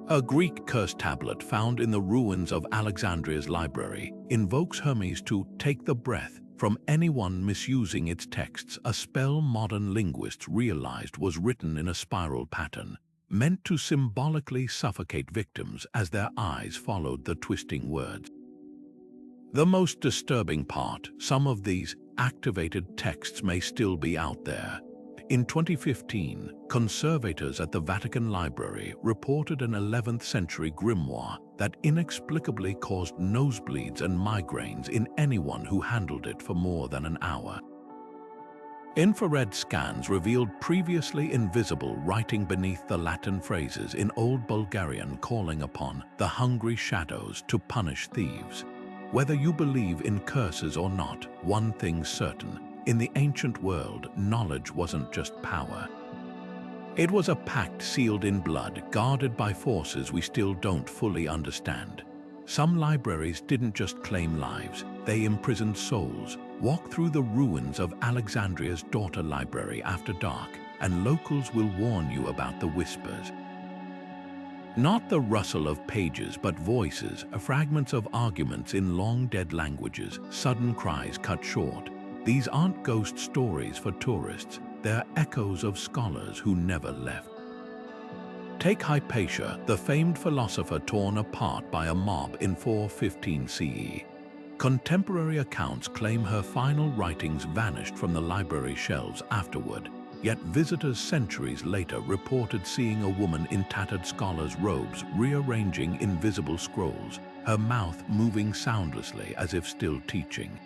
A Greek curse tablet found in the ruins of Alexandria's library invokes Hermes to take the breath from anyone misusing its texts, a spell modern linguists realized was written in a spiral pattern, meant to symbolically suffocate victims as their eyes followed the twisting words. The most disturbing part, some of these activated texts may still be out there. In 2015, conservators at the Vatican Library reported an 11th century grimoire that inexplicably caused nosebleeds and migraines in anyone who handled it for more than an hour. Infrared scans revealed previously invisible writing beneath the Latin phrases in Old Bulgarian calling upon the hungry shadows to punish thieves. Whether you believe in curses or not, one thing's certain. In the ancient world, knowledge wasn't just power. It was a pact sealed in blood, guarded by forces we still don't fully understand. Some libraries didn't just claim lives, they imprisoned souls. Walk through the ruins of Alexandria's daughter library after dark, and locals will warn you about the whispers. Not the rustle of pages, but voices, fragments of arguments in long-dead languages, sudden cries cut short. These aren't ghost stories for tourists, they're echoes of scholars who never left. Take Hypatia, the famed philosopher torn apart by a mob in 415 CE. Contemporary accounts claim her final writings vanished from the library shelves afterward, yet visitors centuries later reported seeing a woman in tattered scholars' robes rearranging invisible scrolls, her mouth moving soundlessly as if still teaching.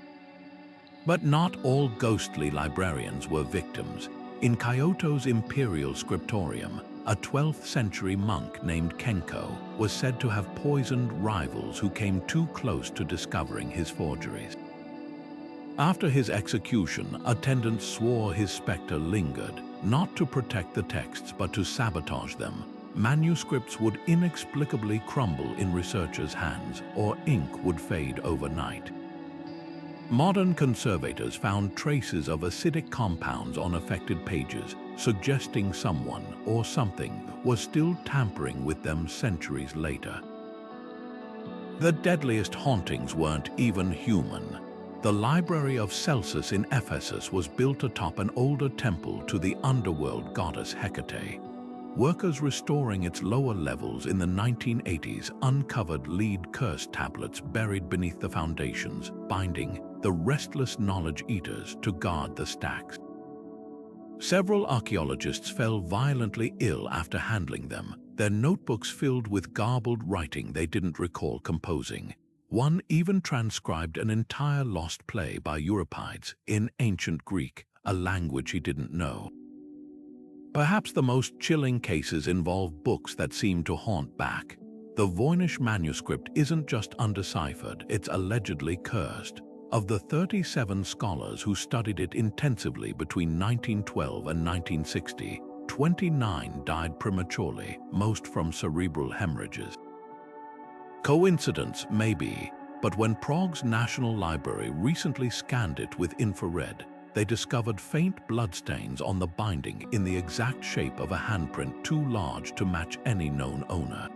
But not all ghostly librarians were victims. In Kyoto's imperial scriptorium, a 12th century monk named Kenko was said to have poisoned rivals who came too close to discovering his forgeries. After his execution, attendants swore his spectre lingered, not to protect the texts but to sabotage them. Manuscripts would inexplicably crumble in researchers' hands, or ink would fade overnight. Modern conservators found traces of acidic compounds on affected pages, suggesting someone or something was still tampering with them centuries later. The deadliest hauntings weren't even human. The Library of Celsus in Ephesus was built atop an older temple to the underworld goddess Hecate. Workers restoring its lower levels in the 1980s uncovered lead curse tablets buried beneath the foundations, binding the restless knowledge eaters to guard the stacks. Several archaeologists fell violently ill after handling them, their notebooks filled with garbled writing they didn't recall composing. One even transcribed an entire lost play by Euripides in ancient Greek, a language he didn't know. Perhaps the most chilling cases involve books that seem to haunt back. The Voynich manuscript isn't just undeciphered, it's allegedly cursed. Of the 37 scholars who studied it intensively between 1912 and 1960, 29 died prematurely, most from cerebral hemorrhages. Coincidence, maybe, but when Prague's National Library recently scanned it with infrared, they discovered faint bloodstains on the binding in the exact shape of a handprint too large to match any known owner.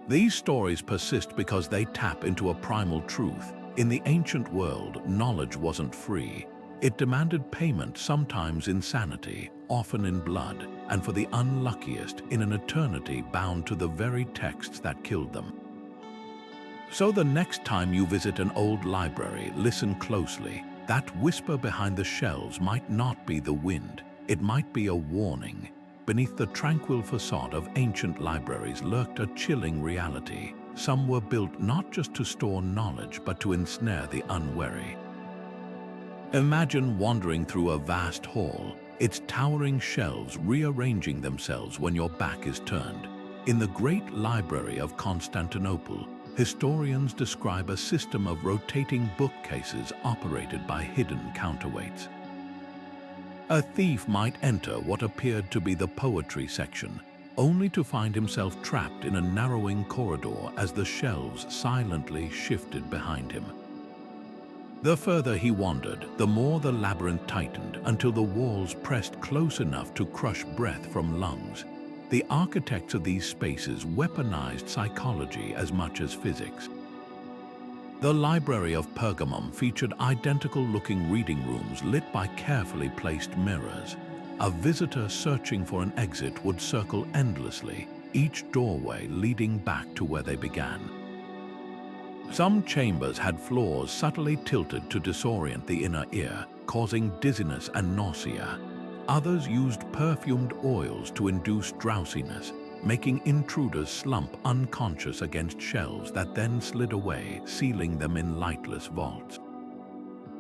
These stories persist because they tap into a primal truth. In the ancient world, knowledge wasn't free. It demanded payment, sometimes insanity, often in blood, and for the unluckiest, in an eternity bound to the very texts that killed them. So the next time you visit an old library, listen closely. That whisper behind the shelves might not be the wind, it might be a warning. Beneath the tranquil facade of ancient libraries lurked a chilling reality. Some were built not just to store knowledge, but to ensnare the unwary. Imagine wandering through a vast hall, its towering shelves rearranging themselves when your back is turned. In the Great Library of Constantinople, historians describe a system of rotating bookcases operated by hidden counterweights. A thief might enter what appeared to be the poetry section, only to find himself trapped in a narrowing corridor as the shelves silently shifted behind him. The further he wandered, the more the labyrinth tightened until the walls pressed close enough to crush breath from lungs. The architects of these spaces weaponized psychology as much as physics. The Library of Pergamum featured identical-looking reading rooms lit by carefully placed mirrors. A visitor searching for an exit would circle endlessly, each doorway leading back to where they began. Some chambers had floors subtly tilted to disorient the inner ear, causing dizziness and nausea. Others used perfumed oils to induce drowsiness, making intruders slump unconscious against shelves that then slid away, sealing them in lightless vaults.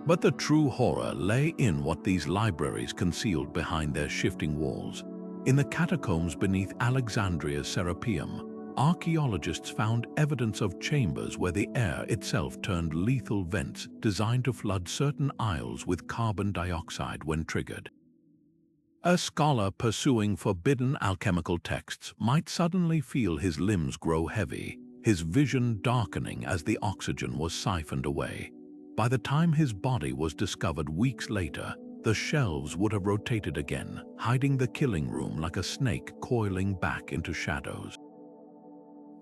But the true horror lay in what these libraries concealed behind their shifting walls. In the catacombs beneath Alexandria's Serapeum, archaeologists found evidence of chambers where the air itself turned lethal vents designed to flood certain aisles with carbon dioxide when triggered. A scholar pursuing forbidden alchemical texts might suddenly feel his limbs grow heavy, his vision darkening as the oxygen was siphoned away. By the time his body was discovered weeks later, the shelves would have rotated again, hiding the killing room like a snake coiling back into shadows.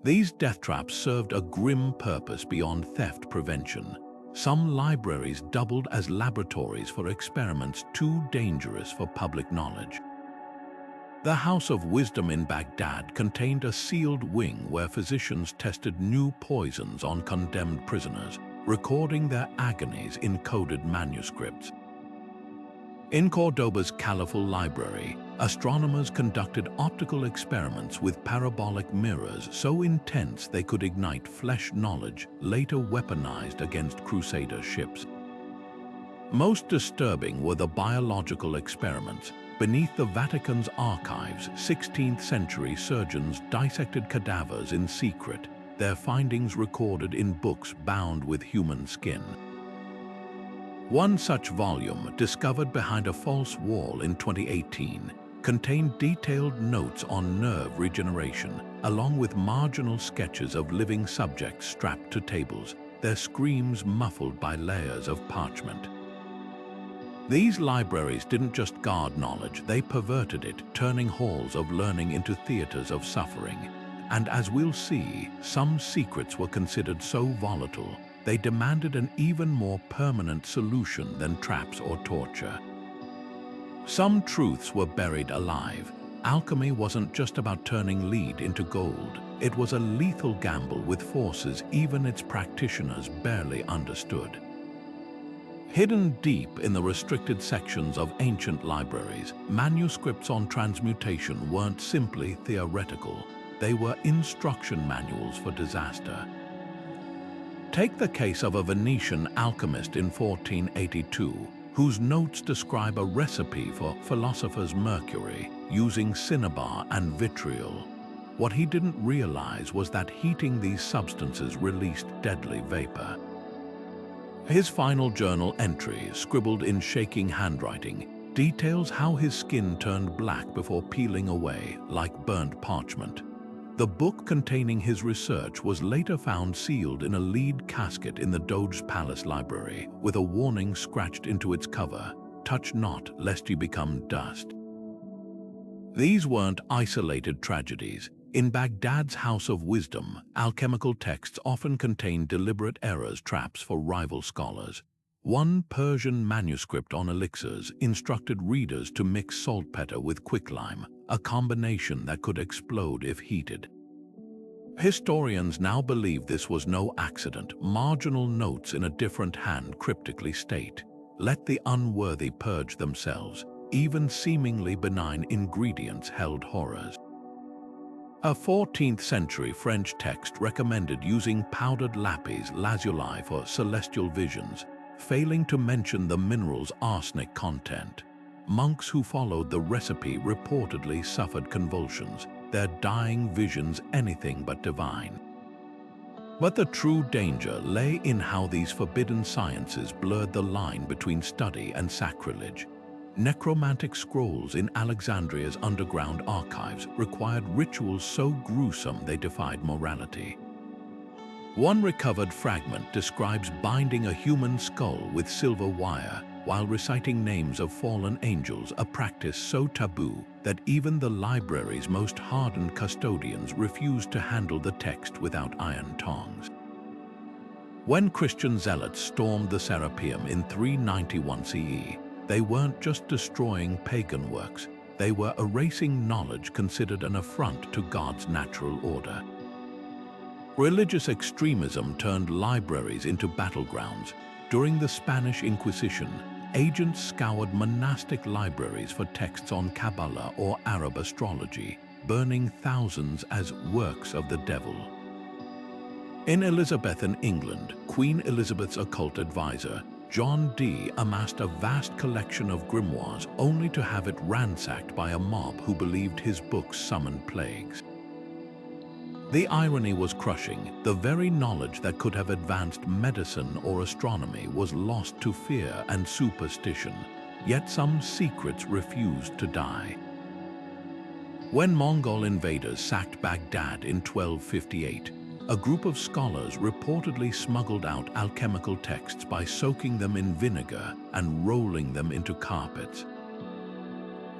These death traps served a grim purpose beyond theft prevention. Some libraries doubled as laboratories for experiments too dangerous for public knowledge. The House of Wisdom in Baghdad contained a sealed wing where physicians tested new poisons on condemned prisoners, recording their agonies in coded manuscripts. In Cordoba's Caliphal Library, astronomers conducted optical experiments with parabolic mirrors so intense they could ignite flesh knowledge later weaponized against Crusader ships. Most disturbing were the biological experiments. Beneath the Vatican's archives, 16th century surgeons dissected cadavers in secret, their findings recorded in books bound with human skin. One such volume, discovered behind a false wall in 2018, contained detailed notes on nerve regeneration, along with marginal sketches of living subjects strapped to tables, their screams muffled by layers of parchment. These libraries didn't just guard knowledge, they perverted it, turning halls of learning into theaters of suffering. And as we'll see, some secrets were considered so volatile, they demanded an even more permanent solution than traps or torture. Some truths were buried alive. Alchemy wasn't just about turning lead into gold. It was a lethal gamble with forces even its practitioners barely understood. Hidden deep in the restricted sections of ancient libraries, manuscripts on transmutation weren't simply theoretical. They were instruction manuals for disaster. Take the case of a Venetian alchemist in 1482, whose notes describe a recipe for philosopher's mercury using cinnabar and vitriol. What he didn't realize was that heating these substances released deadly vapor. His final journal entry, scribbled in shaking handwriting, details how his skin turned black before peeling away like burnt parchment. The book containing his research was later found sealed in a lead casket in the Doge's Palace Library, with a warning scratched into its cover, "Touch not, lest you become dust." These weren't isolated tragedies. In Baghdad's House of Wisdom, alchemical texts often contained deliberate errors, traps for rival scholars. One Persian manuscript on elixirs instructed readers to mix saltpeter with quicklime, a combination that could explode if heated. Historians now believe this was no accident. Marginal notes in a different hand cryptically state, "Let the unworthy purge themselves." Even seemingly benign ingredients held horrors. A 14th century French text recommended using powdered lapis lazuli for celestial visions, failing to mention the mineral's arsenic content. Monks who followed the recipe reportedly suffered convulsions, their dying visions anything but divine. But the true danger lay in how these forbidden sciences blurred the line between study and sacrilege. Necromantic scrolls in Alexandria's underground archives required rituals so gruesome they defied morality. One recovered fragment describes binding a human skull with silver wire while reciting names of fallen angels, a practice so taboo that even the library's most hardened custodians refused to handle the text without iron tongs. When Christian zealots stormed the Serapeum in 391 CE, they weren't just destroying pagan works, they were erasing knowledge considered an affront to God's natural order. Religious extremism turned libraries into battlegrounds. During the Spanish Inquisition, agents scoured monastic libraries for texts on Kabbalah or Arab astrology, burning thousands as works of the devil. In Elizabethan England, Queen Elizabeth's occult advisor, John Dee, amassed a vast collection of grimoires only to have it ransacked by a mob who believed his books summoned plagues. The irony was crushing. The very knowledge that could have advanced medicine or astronomy was lost to fear and superstition, yet some secrets refused to die. When Mongol invaders sacked Baghdad in 1258, a group of scholars reportedly smuggled out alchemical texts by soaking them in vinegar and rolling them into carpets.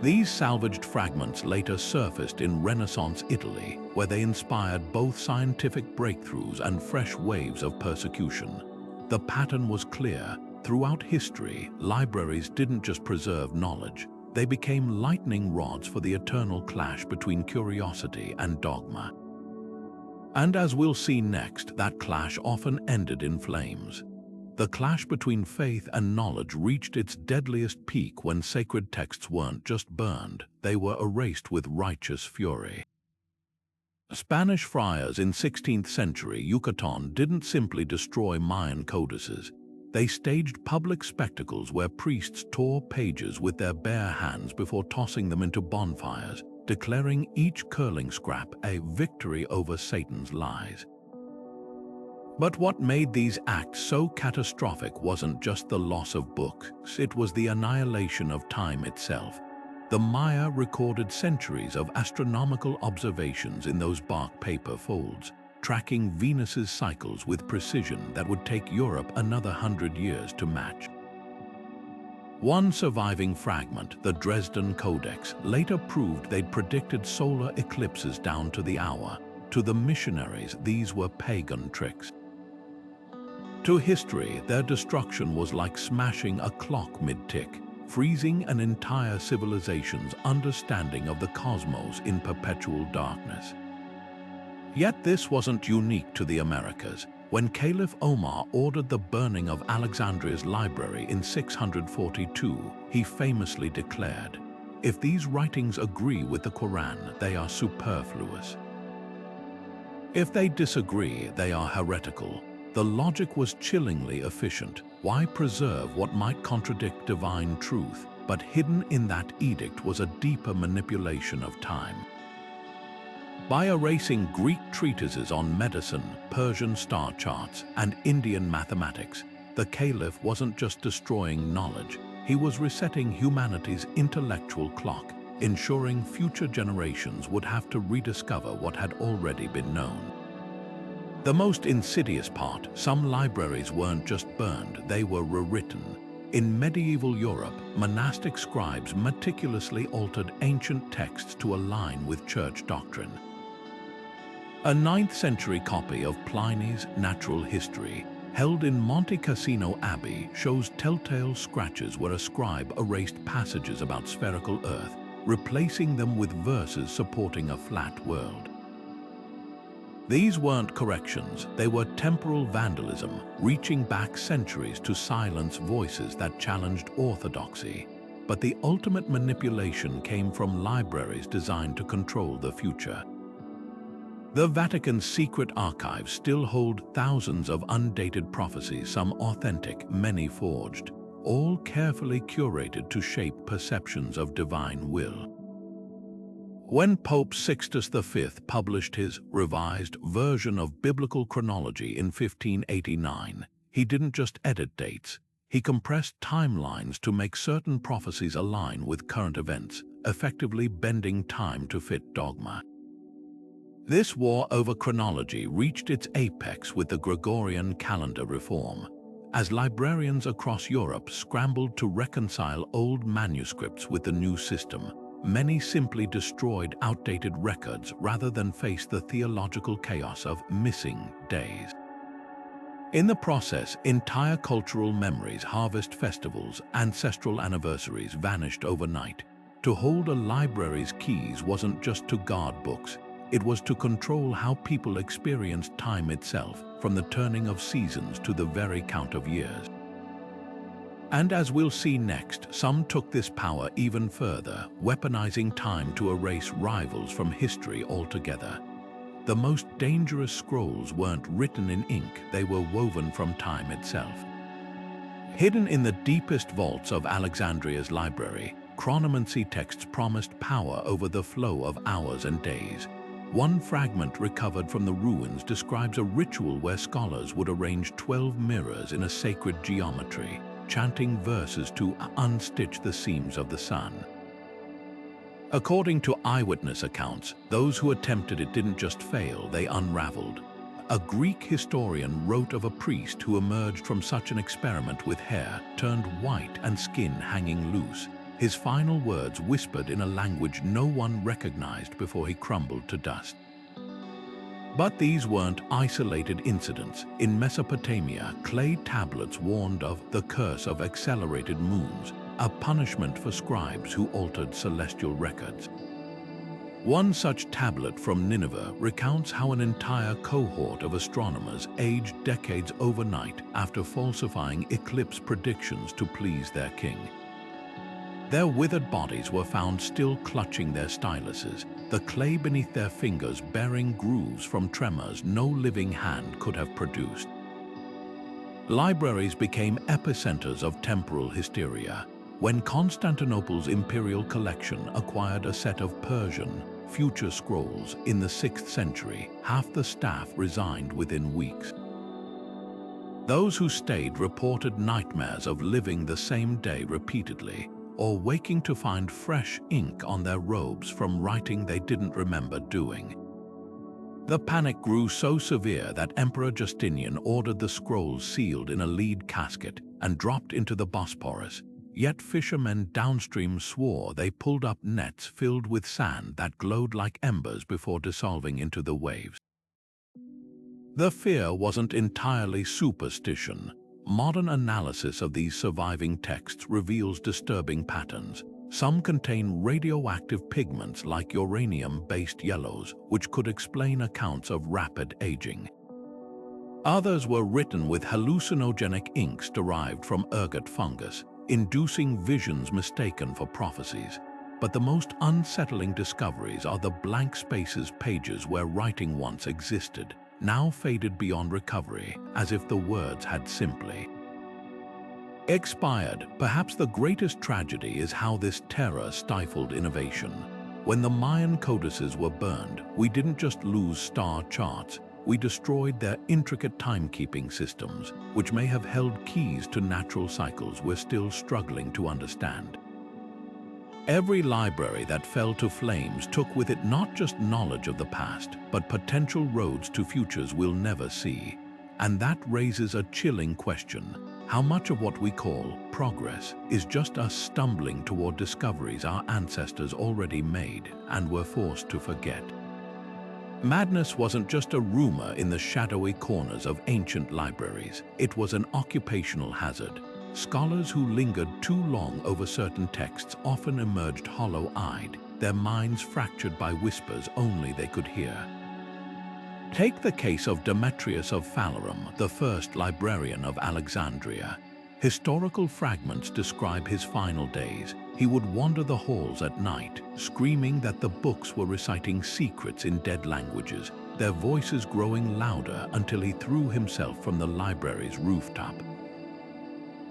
These salvaged fragments later surfaced in Renaissance Italy, where they inspired both scientific breakthroughs and fresh waves of persecution. The pattern was clear. Throughout history, libraries didn't just preserve knowledge, they became lightning rods for the eternal clash between curiosity and dogma. And as we'll see next, that clash often ended in flames. The clash between faith and knowledge reached its deadliest peak when sacred texts weren't just burned, they were erased with righteous fury. Spanish friars in 16th century Yucatan didn't simply destroy Mayan codices. They staged public spectacles where priests tore pages with their bare hands before tossing them into bonfires, declaring each curling scrap a victory over Satan's lies. But what made these acts so catastrophic wasn't just the loss of books, it was the annihilation of time itself. The Maya recorded centuries of astronomical observations in those bark paper folds, tracking Venus's cycles with precision that would take Europe another 100 years to match. One surviving fragment, the Dresden Codex, later proved they'd predicted solar eclipses down to the hour. To the missionaries, these were pagan tricks. To history, their destruction was like smashing a clock mid-tick, freezing an entire civilization's understanding of the cosmos in perpetual darkness. Yet this wasn't unique to the Americas. When Caliph Omar ordered the burning of Alexandria's library in 642, he famously declared, "If these writings agree with the Quran, they are superfluous. If they disagree, they are heretical." The logic was chillingly efficient. Why preserve what might contradict divine truth? But hidden in that edict was a deeper manipulation of time. By erasing Greek treatises on medicine, Persian star charts, and Indian mathematics, the Caliph wasn't just destroying knowledge, he was resetting humanity's intellectual clock, ensuring future generations would have to rediscover what had already been known. The most insidious part, some libraries weren't just burned, they were rewritten. In medieval Europe, monastic scribes meticulously altered ancient texts to align with church doctrine. A 9th century copy of Pliny's Natural History, held in Monte Cassino Abbey, shows telltale scratches where a scribe erased passages about spherical Earth, replacing them with verses supporting a flat world. These weren't corrections, they were temporal vandalism, reaching back centuries to silence voices that challenged orthodoxy. But the ultimate manipulation came from libraries designed to control the future. The Vatican's secret archives still hold thousands of undated prophecies, some authentic, many forged, all carefully curated to shape perceptions of divine will. When Pope Sixtus V published his revised version of biblical chronology in 1589, he didn't just edit dates, he compressed timelines to make certain prophecies align with current events, effectively bending time to fit dogma. This war over chronology reached its apex with the Gregorian calendar reform, as librarians across Europe scrambled to reconcile old manuscripts with the new system. Many simply destroyed outdated records rather than face the theological chaos of missing days. In the process, entire cultural memories, harvest festivals, ancestral anniversaries vanished overnight. To hold a library's keys wasn't just to guard books, it was to control how people experienced time itself, from the turning of seasons to the very count of years. And as we'll see next, some took this power even further, weaponizing time to erase rivals from history altogether. The most dangerous scrolls weren't written in ink, they were woven from time itself. Hidden in the deepest vaults of Alexandria's library, chronomancy texts promised power over the flow of hours and days. One fragment recovered from the ruins describes a ritual where scholars would arrange 12 mirrors in a sacred geometry, chanting verses to unstitch the seams of the sun. According to eyewitness accounts, those who attempted it didn't just fail, they unraveled. A Greek historian wrote of a priest who emerged from such an experiment with hair turned white and skin hanging loose, his final words whispered in a language no one recognized before he crumbled to dust. But these weren't isolated incidents. In Mesopotamia, clay tablets warned of the curse of accelerated moons, a punishment for scribes who altered celestial records. One such tablet from Nineveh recounts how an entire cohort of astronomers aged decades overnight after falsifying eclipse predictions to please their king. Their withered bodies were found still clutching their styluses, the clay beneath their fingers bearing grooves from tremors no living hand could have produced. Libraries became epicenters of temporal hysteria. When Constantinople's imperial collection acquired a set of Persian future scrolls in the 6th century, half the staff resigned within weeks. Those who stayed reported nightmares of living the same day repeatedly, or waking to find fresh ink on their robes from writing they didn't remember doing. The panic grew so severe that Emperor Justinian ordered the scrolls sealed in a lead casket and dropped into the Bosporus. Yet fishermen downstream swore they pulled up nets filled with sand that glowed like embers before dissolving into the waves. The fear wasn't entirely superstition. Modern analysis of these surviving texts reveals disturbing patterns. Some contain radioactive pigments like uranium-based yellows, which could explain accounts of rapid aging. Others were written with hallucinogenic inks derived from ergot fungus, inducing visions mistaken for prophecies. But the most unsettling discoveries are the blank spaces pages where writing once existed, now faded beyond recovery, as if the words had simply expired. Perhaps the greatest tragedy is how this terror stifled innovation. When the Mayan codices were burned, we didn't just lose star charts, we destroyed their intricate timekeeping systems, which may have held keys to natural cycles we're still struggling to understand. Every library that fell to flames took with it not just knowledge of the past, but potential roads to futures we'll never see. And that raises a chilling question. How much of what we call progress is just us stumbling toward discoveries our ancestors already made and were forced to forget? Madness wasn't just a rumor in the shadowy corners of ancient libraries. It was an occupational hazard. Scholars who lingered too long over certain texts often emerged hollow-eyed, their minds fractured by whispers only they could hear. Take the case of Demetrius of Phalerum, the first librarian of Alexandria. Historical fragments describe his final days. He would wander the halls at night, screaming that the books were reciting secrets in dead languages, their voices growing louder until he threw himself from the library's rooftop.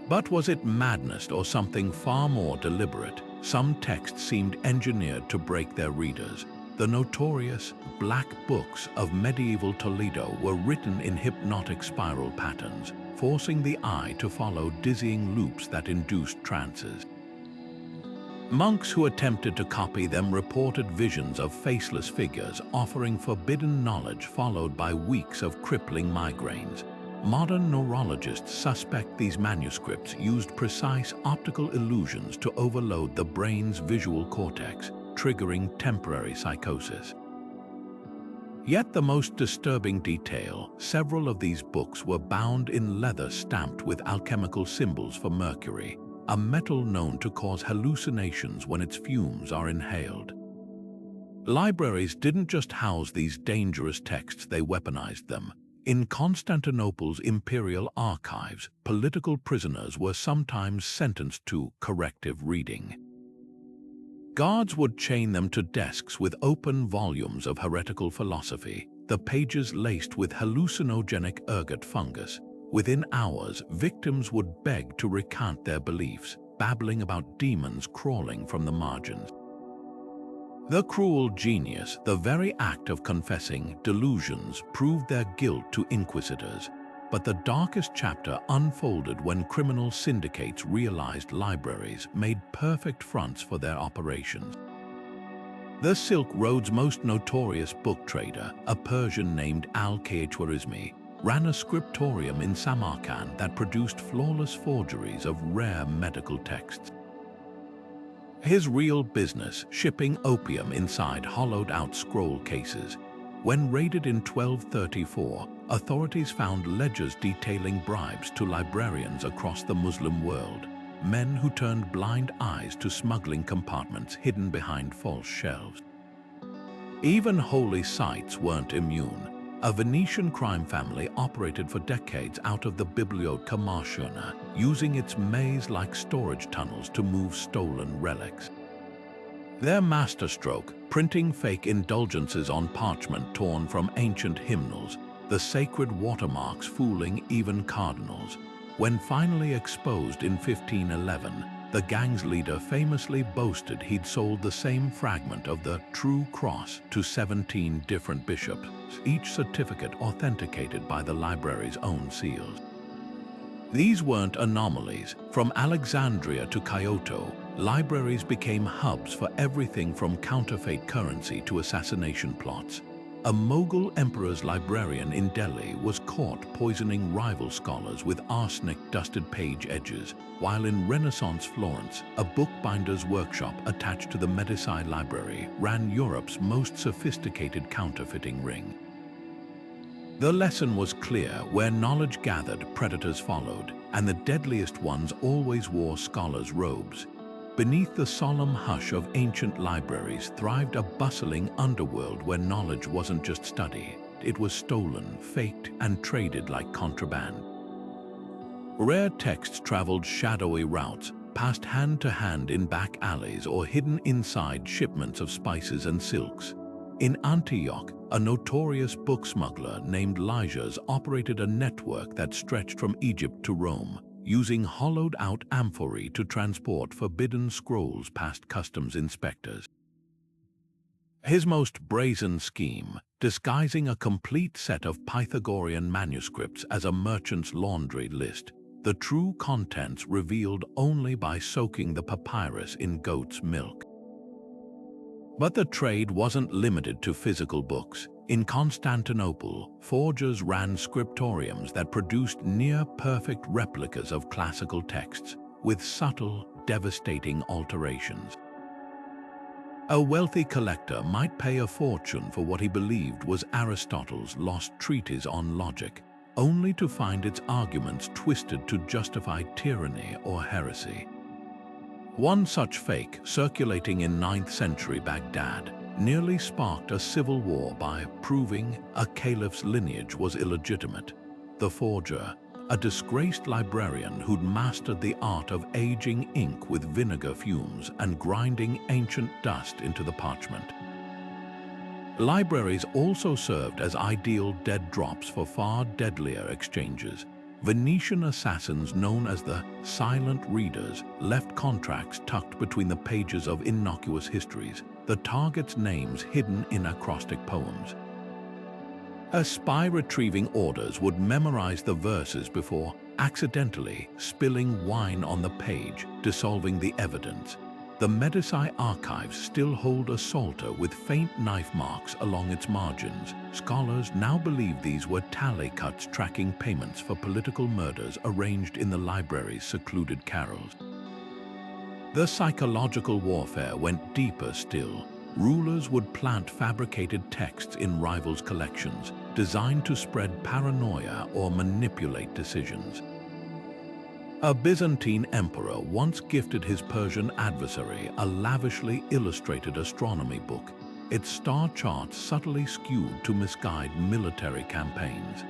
But was it madness or something far more deliberate? Some texts seemed engineered to break their readers. The notorious Black Books of medieval Toledo were written in hypnotic spiral patterns, forcing the eye to follow dizzying loops that induced trances. Monks who attempted to copy them reported visions of faceless figures offering forbidden knowledge followed by weeks of crippling migraines. Modern neurologists suspect these manuscripts used precise optical illusions to overload the brain's visual cortex, triggering temporary psychosis. Yet the most disturbing detail, several of these books were bound in leather stamped with alchemical symbols for mercury, a metal known to cause hallucinations when its fumes are inhaled. Libraries didn't just house these dangerous texts, they weaponized them. In Constantinople's imperial archives, political prisoners were sometimes sentenced to corrective reading. Guards would chain them to desks with open volumes of heretical philosophy, the pages laced with hallucinogenic ergot fungus. Within hours, victims would beg to recount their beliefs, babbling about demons crawling from the margins. The cruel genius, the very act of confessing delusions, proved their guilt to inquisitors. But the darkest chapter unfolded when criminal syndicates realized libraries made perfect fronts for their operations. The Silk Road's most notorious book trader, a Persian named Al-Khwarizmi, ran a scriptorium in Samarkand that produced flawless forgeries of rare medical texts. His real business, shipping opium inside hollowed-out scroll cases. When raided in 1234, authorities found ledgers detailing bribes to librarians across the Muslim world, men who turned blind eyes to smuggling compartments hidden behind false shelves. Even holy sites weren't immune. A Venetian crime family operated for decades out of the Biblioteca Marciana, using its maze-like storage tunnels to move stolen relics. Their masterstroke, printing fake indulgences on parchment torn from ancient hymnals, the sacred watermarks fooling even cardinals. When finally exposed in 1511, the gang's leader famously boasted he'd sold the same fragment of the true cross to 17 different bishops, each certificate authenticated by the library's own seals. These weren't anomalies. From Alexandria to Kyoto, libraries became hubs for everything from counterfeit currency to assassination plots. A Mughal emperor's librarian in Delhi was caught poisoning rival scholars with arsenic-dusted page edges, while in Renaissance Florence, a bookbinder's workshop attached to the Medici Library ran Europe's most sophisticated counterfeiting ring. The lesson was clear: where knowledge gathered, predators followed, and the deadliest ones always wore scholars' robes. Beneath the solemn hush of ancient libraries thrived a bustling underworld where knowledge wasn't just studied, it was stolen, faked, and traded like contraband. Rare texts traveled shadowy routes, passed hand to hand in back alleys or hidden inside shipments of spices and silks. In Antioch, a notorious book smuggler named Lysias operated a network that stretched from Egypt to Rome, using hollowed-out amphorae to transport forbidden scrolls past customs inspectors. His most brazen scheme, disguising a complete set of Pythagorean manuscripts as a merchant's laundry list, the true contents revealed only by soaking the papyrus in goat's milk. But the trade wasn't limited to physical books. In Constantinople, forgers ran scriptoriums that produced near-perfect replicas of classical texts, with subtle, devastating alterations. A wealthy collector might pay a fortune for what he believed was Aristotle's lost treatise on logic, only to find its arguments twisted to justify tyranny or heresy. One such fake, circulating in 9th century Baghdad, nearly sparked a civil war by proving a caliph's lineage was illegitimate. The forger, a disgraced librarian who'd mastered the art of aging ink with vinegar fumes and grinding ancient dust into the parchment. Libraries also served as ideal dead drops for far deadlier exchanges. Venetian assassins known as the silent readers left contracts tucked between the pages of innocuous histories, the target's names hidden in acrostic poems. A spy retrieving orders would memorize the verses before accidentally spilling wine on the page, dissolving the evidence. The Medici archives still hold a psalter with faint knife marks along its margins. Scholars now believe these were tally cuts tracking payments for political murders arranged in the library's secluded carols. The psychological warfare went deeper still. Rulers would plant fabricated texts in rivals' collections, designed to spread paranoia or manipulate decisions. A Byzantine emperor once gifted his Persian adversary a lavishly illustrated astronomy book, its star charts subtly skewed to misguide military campaigns.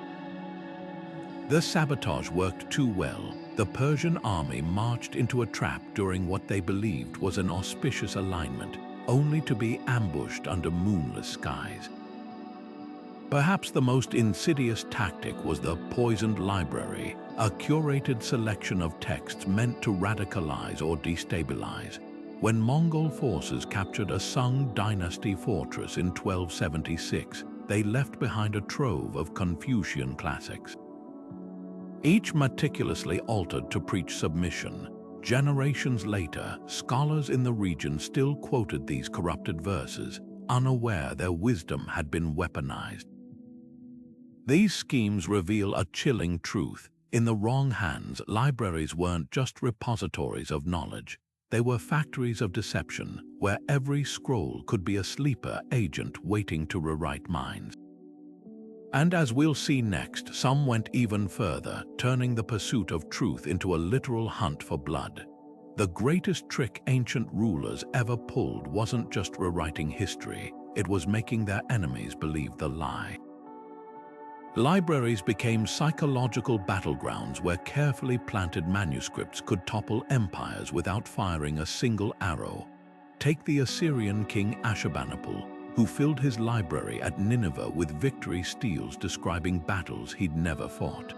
The sabotage worked too well. The Persian army marched into a trap during what they believed was an auspicious alignment, only to be ambushed under moonless skies. Perhaps the most insidious tactic was the poisoned library, a curated selection of texts meant to radicalize or destabilize. When Mongol forces captured a Sung dynasty fortress in 1276, they left behind a trove of Confucian classics. Each meticulously altered to preach submission. Generations later, scholars in the region still quoted these corrupted verses, unaware their wisdom had been weaponized. These schemes reveal a chilling truth. In the wrong hands, libraries weren't just repositories of knowledge. They were factories of deception, where every scroll could be a sleeper agent waiting to rewrite minds. And as we'll see next, some went even further, turning the pursuit of truth into a literal hunt for blood. The greatest trick ancient rulers ever pulled wasn't just rewriting history, it was making their enemies believe the lie. Libraries became psychological battlegrounds where carefully planted manuscripts could topple empires without firing a single arrow. Take the Assyrian king Ashurbanipal, who filled his library at Nineveh with victory steels describing battles he'd never fought.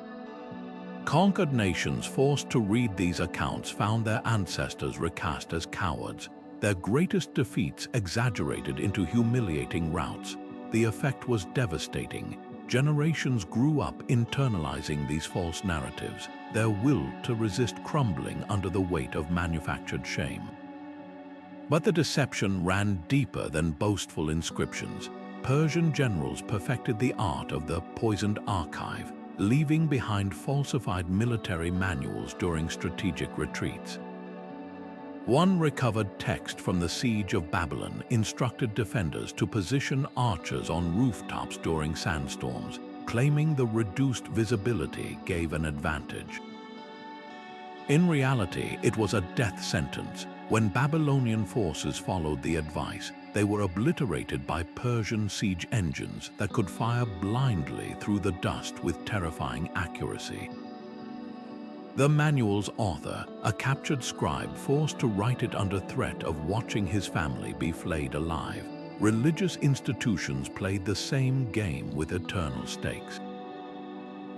Conquered nations forced to read these accounts found their ancestors recast as cowards, their greatest defeats exaggerated into humiliating routs. The effect was devastating. Generations grew up internalizing these false narratives, their will to resist crumbling under the weight of manufactured shame. But the deception ran deeper than boastful inscriptions. Persian generals perfected the art of the poisoned archive, leaving behind falsified military manuals during strategic retreats. One recovered text from the siege of Babylon instructed defenders to position archers on rooftops during sandstorms, claiming the reduced visibility gave an advantage. In reality, it was a death sentence. When Babylonian forces followed the advice, they were obliterated by Persian siege engines that could fire blindly through the dust with terrifying accuracy. The manual's author, a captured scribe forced to write it under threat of watching his family be flayed alive. Religious institutions played the same game with eternal stakes.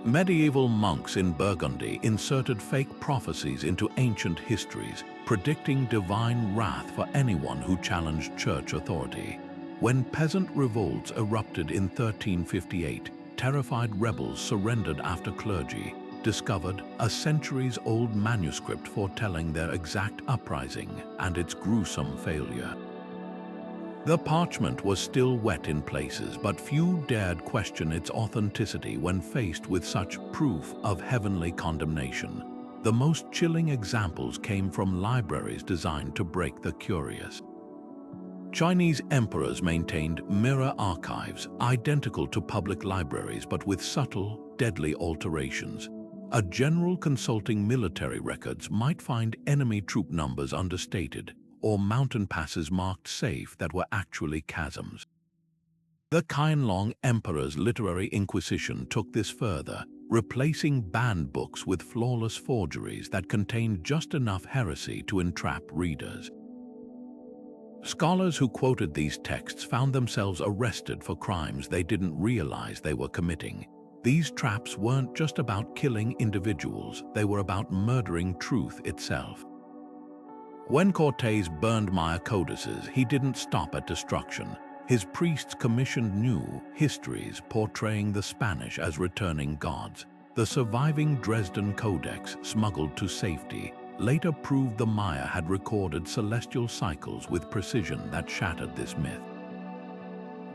Medieval monks in Burgundy inserted fake prophecies into ancient histories, predicting divine wrath for anyone who challenged church authority. When peasant revolts erupted in 1358, terrified rebels surrendered after clergy discovered a centuries-old manuscript foretelling their exact uprising and its gruesome failure. The parchment was still wet in places, but few dared question its authenticity when faced with such proof of heavenly condemnation. The most chilling examples came from libraries designed to break the curious. Chinese emperors maintained mirror archives, identical to public libraries but with subtle, deadly alterations. A general consulting military records might find enemy troop numbers understated, or mountain passes marked safe that were actually chasms. The Qianlong Emperor's literary inquisition took this further, replacing banned books with flawless forgeries that contained just enough heresy to entrap readers. Scholars who quoted these texts found themselves arrested for crimes they didn't realize they were committing. These traps weren't just about killing individuals, they were about murdering truth itself. When Cortés burned Maya codices, he didn't stop at destruction. His priests commissioned new histories portraying the Spanish as returning gods. The surviving Dresden Codex, smuggled to safety, later proved the Maya had recorded celestial cycles with precision that shattered this myth.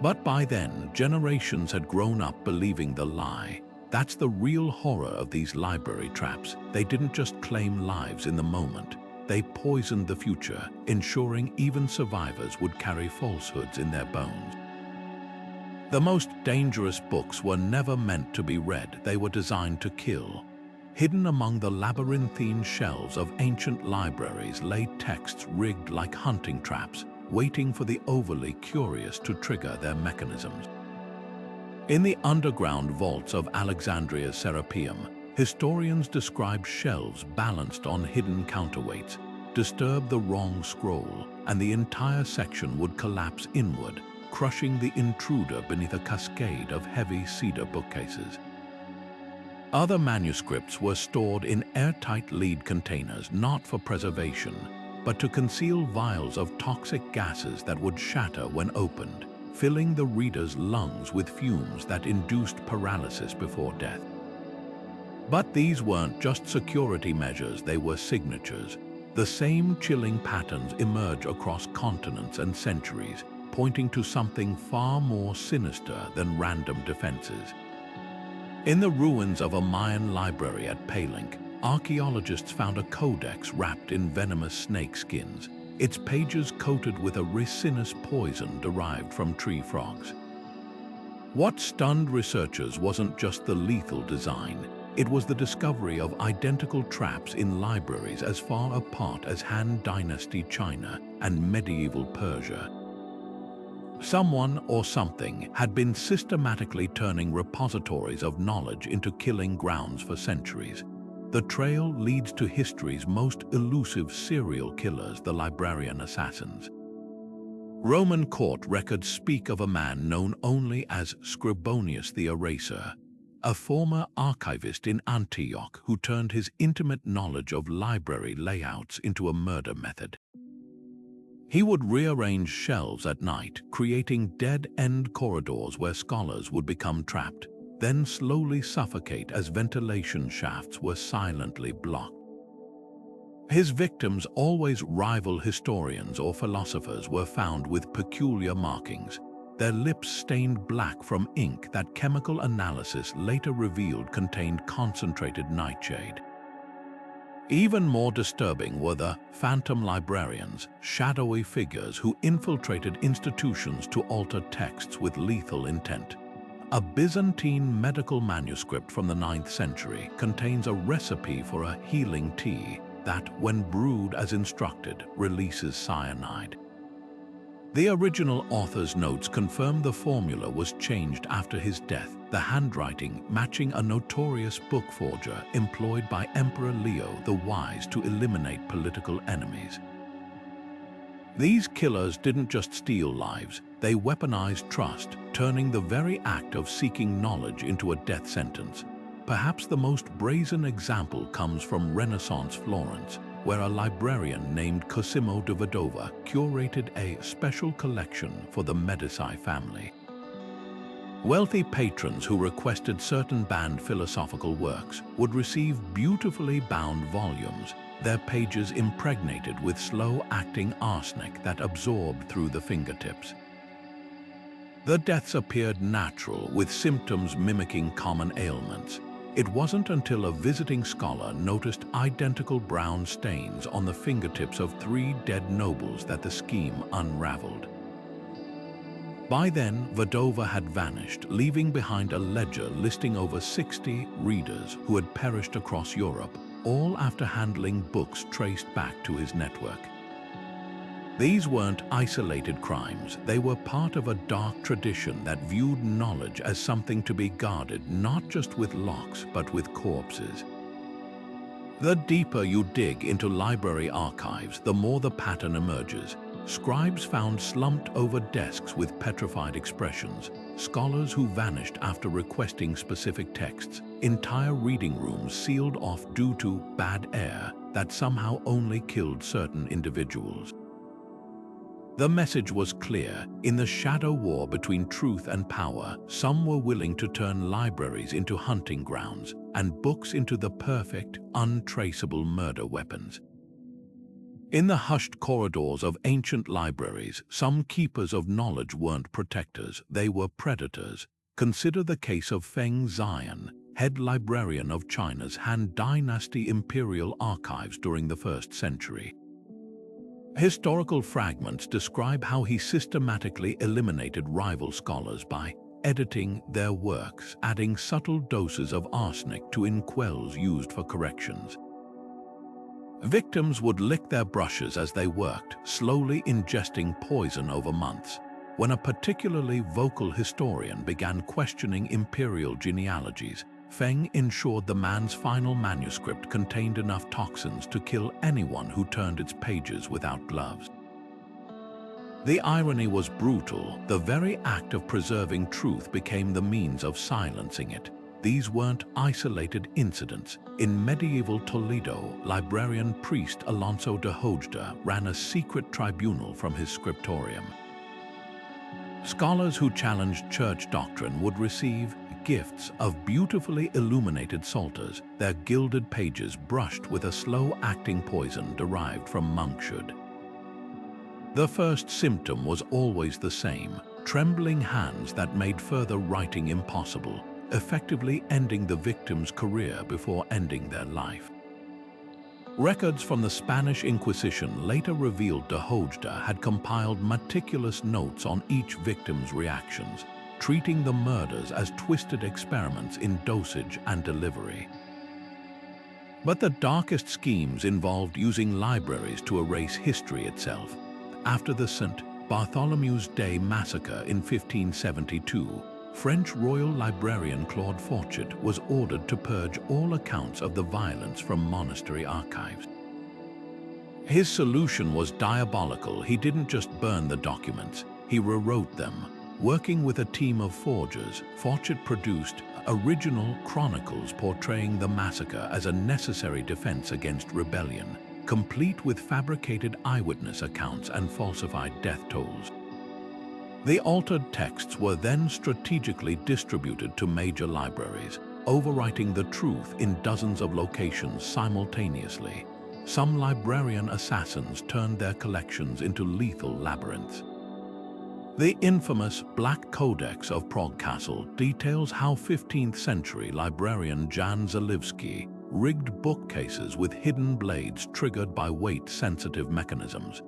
But by then, generations had grown up believing the lie. That's the real horror of these library traps. They didn't just claim lives in the moment. They poisoned the future, ensuring even survivors would carry falsehoods in their bones. The most dangerous books were never meant to be read. They were designed to kill. Hidden among the labyrinthine shelves of ancient libraries lay texts rigged like hunting traps, waiting for the overly curious to trigger their mechanisms. In the underground vaults of Alexandria's Serapeum, historians describe shelves balanced on hidden counterweights. Disturb the wrong scroll, and the entire section would collapse inward, crushing the intruder beneath a cascade of heavy cedar bookcases. Other manuscripts were stored in airtight lead containers, not for preservation, but to conceal vials of toxic gases that would shatter when opened, filling the reader's lungs with fumes that induced paralysis before death. But these weren't just security measures, they were signatures. The same chilling patterns emerge across continents and centuries, pointing to something far more sinister than random defenses. In the ruins of a Mayan library at Palenque, archaeologists found a codex wrapped in venomous snake skins, its pages coated with a resinous poison derived from tree frogs. What stunned researchers wasn't just the lethal design, it was the discovery of identical traps in libraries as far apart as Han Dynasty China and medieval Persia. Someone or something had been systematically turning repositories of knowledge into killing grounds for centuries. The trail leads to history's most elusive serial killers, the librarian assassins. Roman court records speak of a man known only as Scribonius the Eraser, a former archivist in Antioch who turned his intimate knowledge of library layouts into a murder method. He would rearrange shelves at night, creating dead-end corridors where scholars would become trapped, then slowly suffocate as ventilation shafts were silently blocked. His victims, always rival historians or philosophers, were found with peculiar markings, their lips stained black from ink that chemical analysis later revealed contained concentrated nightshade. Even more disturbing were the phantom librarians, shadowy figures who infiltrated institutions to alter texts with lethal intent. A Byzantine medical manuscript from the 9th century contains a recipe for a healing tea that, when brewed as instructed, releases cyanide. The original author's notes confirm the formula was changed after his death, the handwriting matching a notorious book forger employed by Emperor Leo the Wise to eliminate political enemies. These killers didn't just steal lives, they weaponized trust, turning the very act of seeking knowledge into a death sentence. Perhaps the most brazen example comes from Renaissance Florence, where a librarian named Cosimo de Vedova curated a special collection for the Medici family. Wealthy patrons who requested certain banned philosophical works would receive beautifully bound volumes, their pages impregnated with slow-acting arsenic that absorbed through the fingertips. The deaths appeared natural, with symptoms mimicking common ailments. It wasn't until a visiting scholar noticed identical brown stains on the fingertips of 3 dead nobles that the scheme unraveled. By then, Vedova had vanished, leaving behind a ledger listing over 60 readers who had perished across Europe, all after handling books traced back to his network. These weren't isolated crimes, they were part of a dark tradition that viewed knowledge as something to be guarded not just with locks but with corpses. The deeper you dig into library archives, the more the pattern emerges. Scribes found slumped over desks with petrified expressions, scholars who vanished after requesting specific texts, entire reading rooms sealed off due to bad air that somehow only killed certain individuals. The message was clear. In the shadow war between truth and power, some were willing to turn libraries into hunting grounds and books into the perfect, untraceable murder weapons. In the hushed corridors of ancient libraries, some keepers of knowledge weren't protectors, they were predators. Consider the case of Feng Xian, head librarian of China's Han Dynasty imperial archives during the 1st century. Historical fragments describe how he systematically eliminated rival scholars by editing their works, adding subtle doses of arsenic to inkwells used for corrections. Victims would lick their brushes as they worked, slowly ingesting poison over months. When a particularly vocal historian began questioning imperial genealogies, Feng ensured the man's final manuscript contained enough toxins to kill anyone who turned its pages without gloves. The irony was brutal. The very act of preserving truth became the means of silencing it. These weren't isolated incidents. In medieval Toledo, librarian priest Alonso de Hojda ran a secret tribunal from his scriptorium. Scholars who challenged church doctrine would receive gifts of beautifully illuminated psalters, their gilded pages brushed with a slow-acting poison derived from monkshood. The first symptom was always the same: trembling hands that made further writing impossible, effectively ending the victim's career before ending their life. Records from the Spanish Inquisition later revealed de Hojda had compiled meticulous notes on each victim's reactions, treating the murders as twisted experiments in dosage and delivery. But the darkest schemes involved using libraries to erase history itself. After the St. Bartholomew's Day massacre in 1572, French royal librarian Claude Fauchet was ordered to purge all accounts of the violence from monastery archives. His solution was diabolical. He didn't just burn the documents, he rewrote them. Working with a team of forgers, Fawcett produced original chronicles portraying the massacre as a necessary defense against rebellion, complete with fabricated eyewitness accounts and falsified death tolls. The altered texts were then strategically distributed to major libraries, overwriting the truth in dozens of locations simultaneously. Some librarian assassins turned their collections into lethal labyrinths. The infamous Black Codex of Prague Castle details how 15th century librarian Jan Zalewski rigged bookcases with hidden blades triggered by weight-sensitive mechanisms.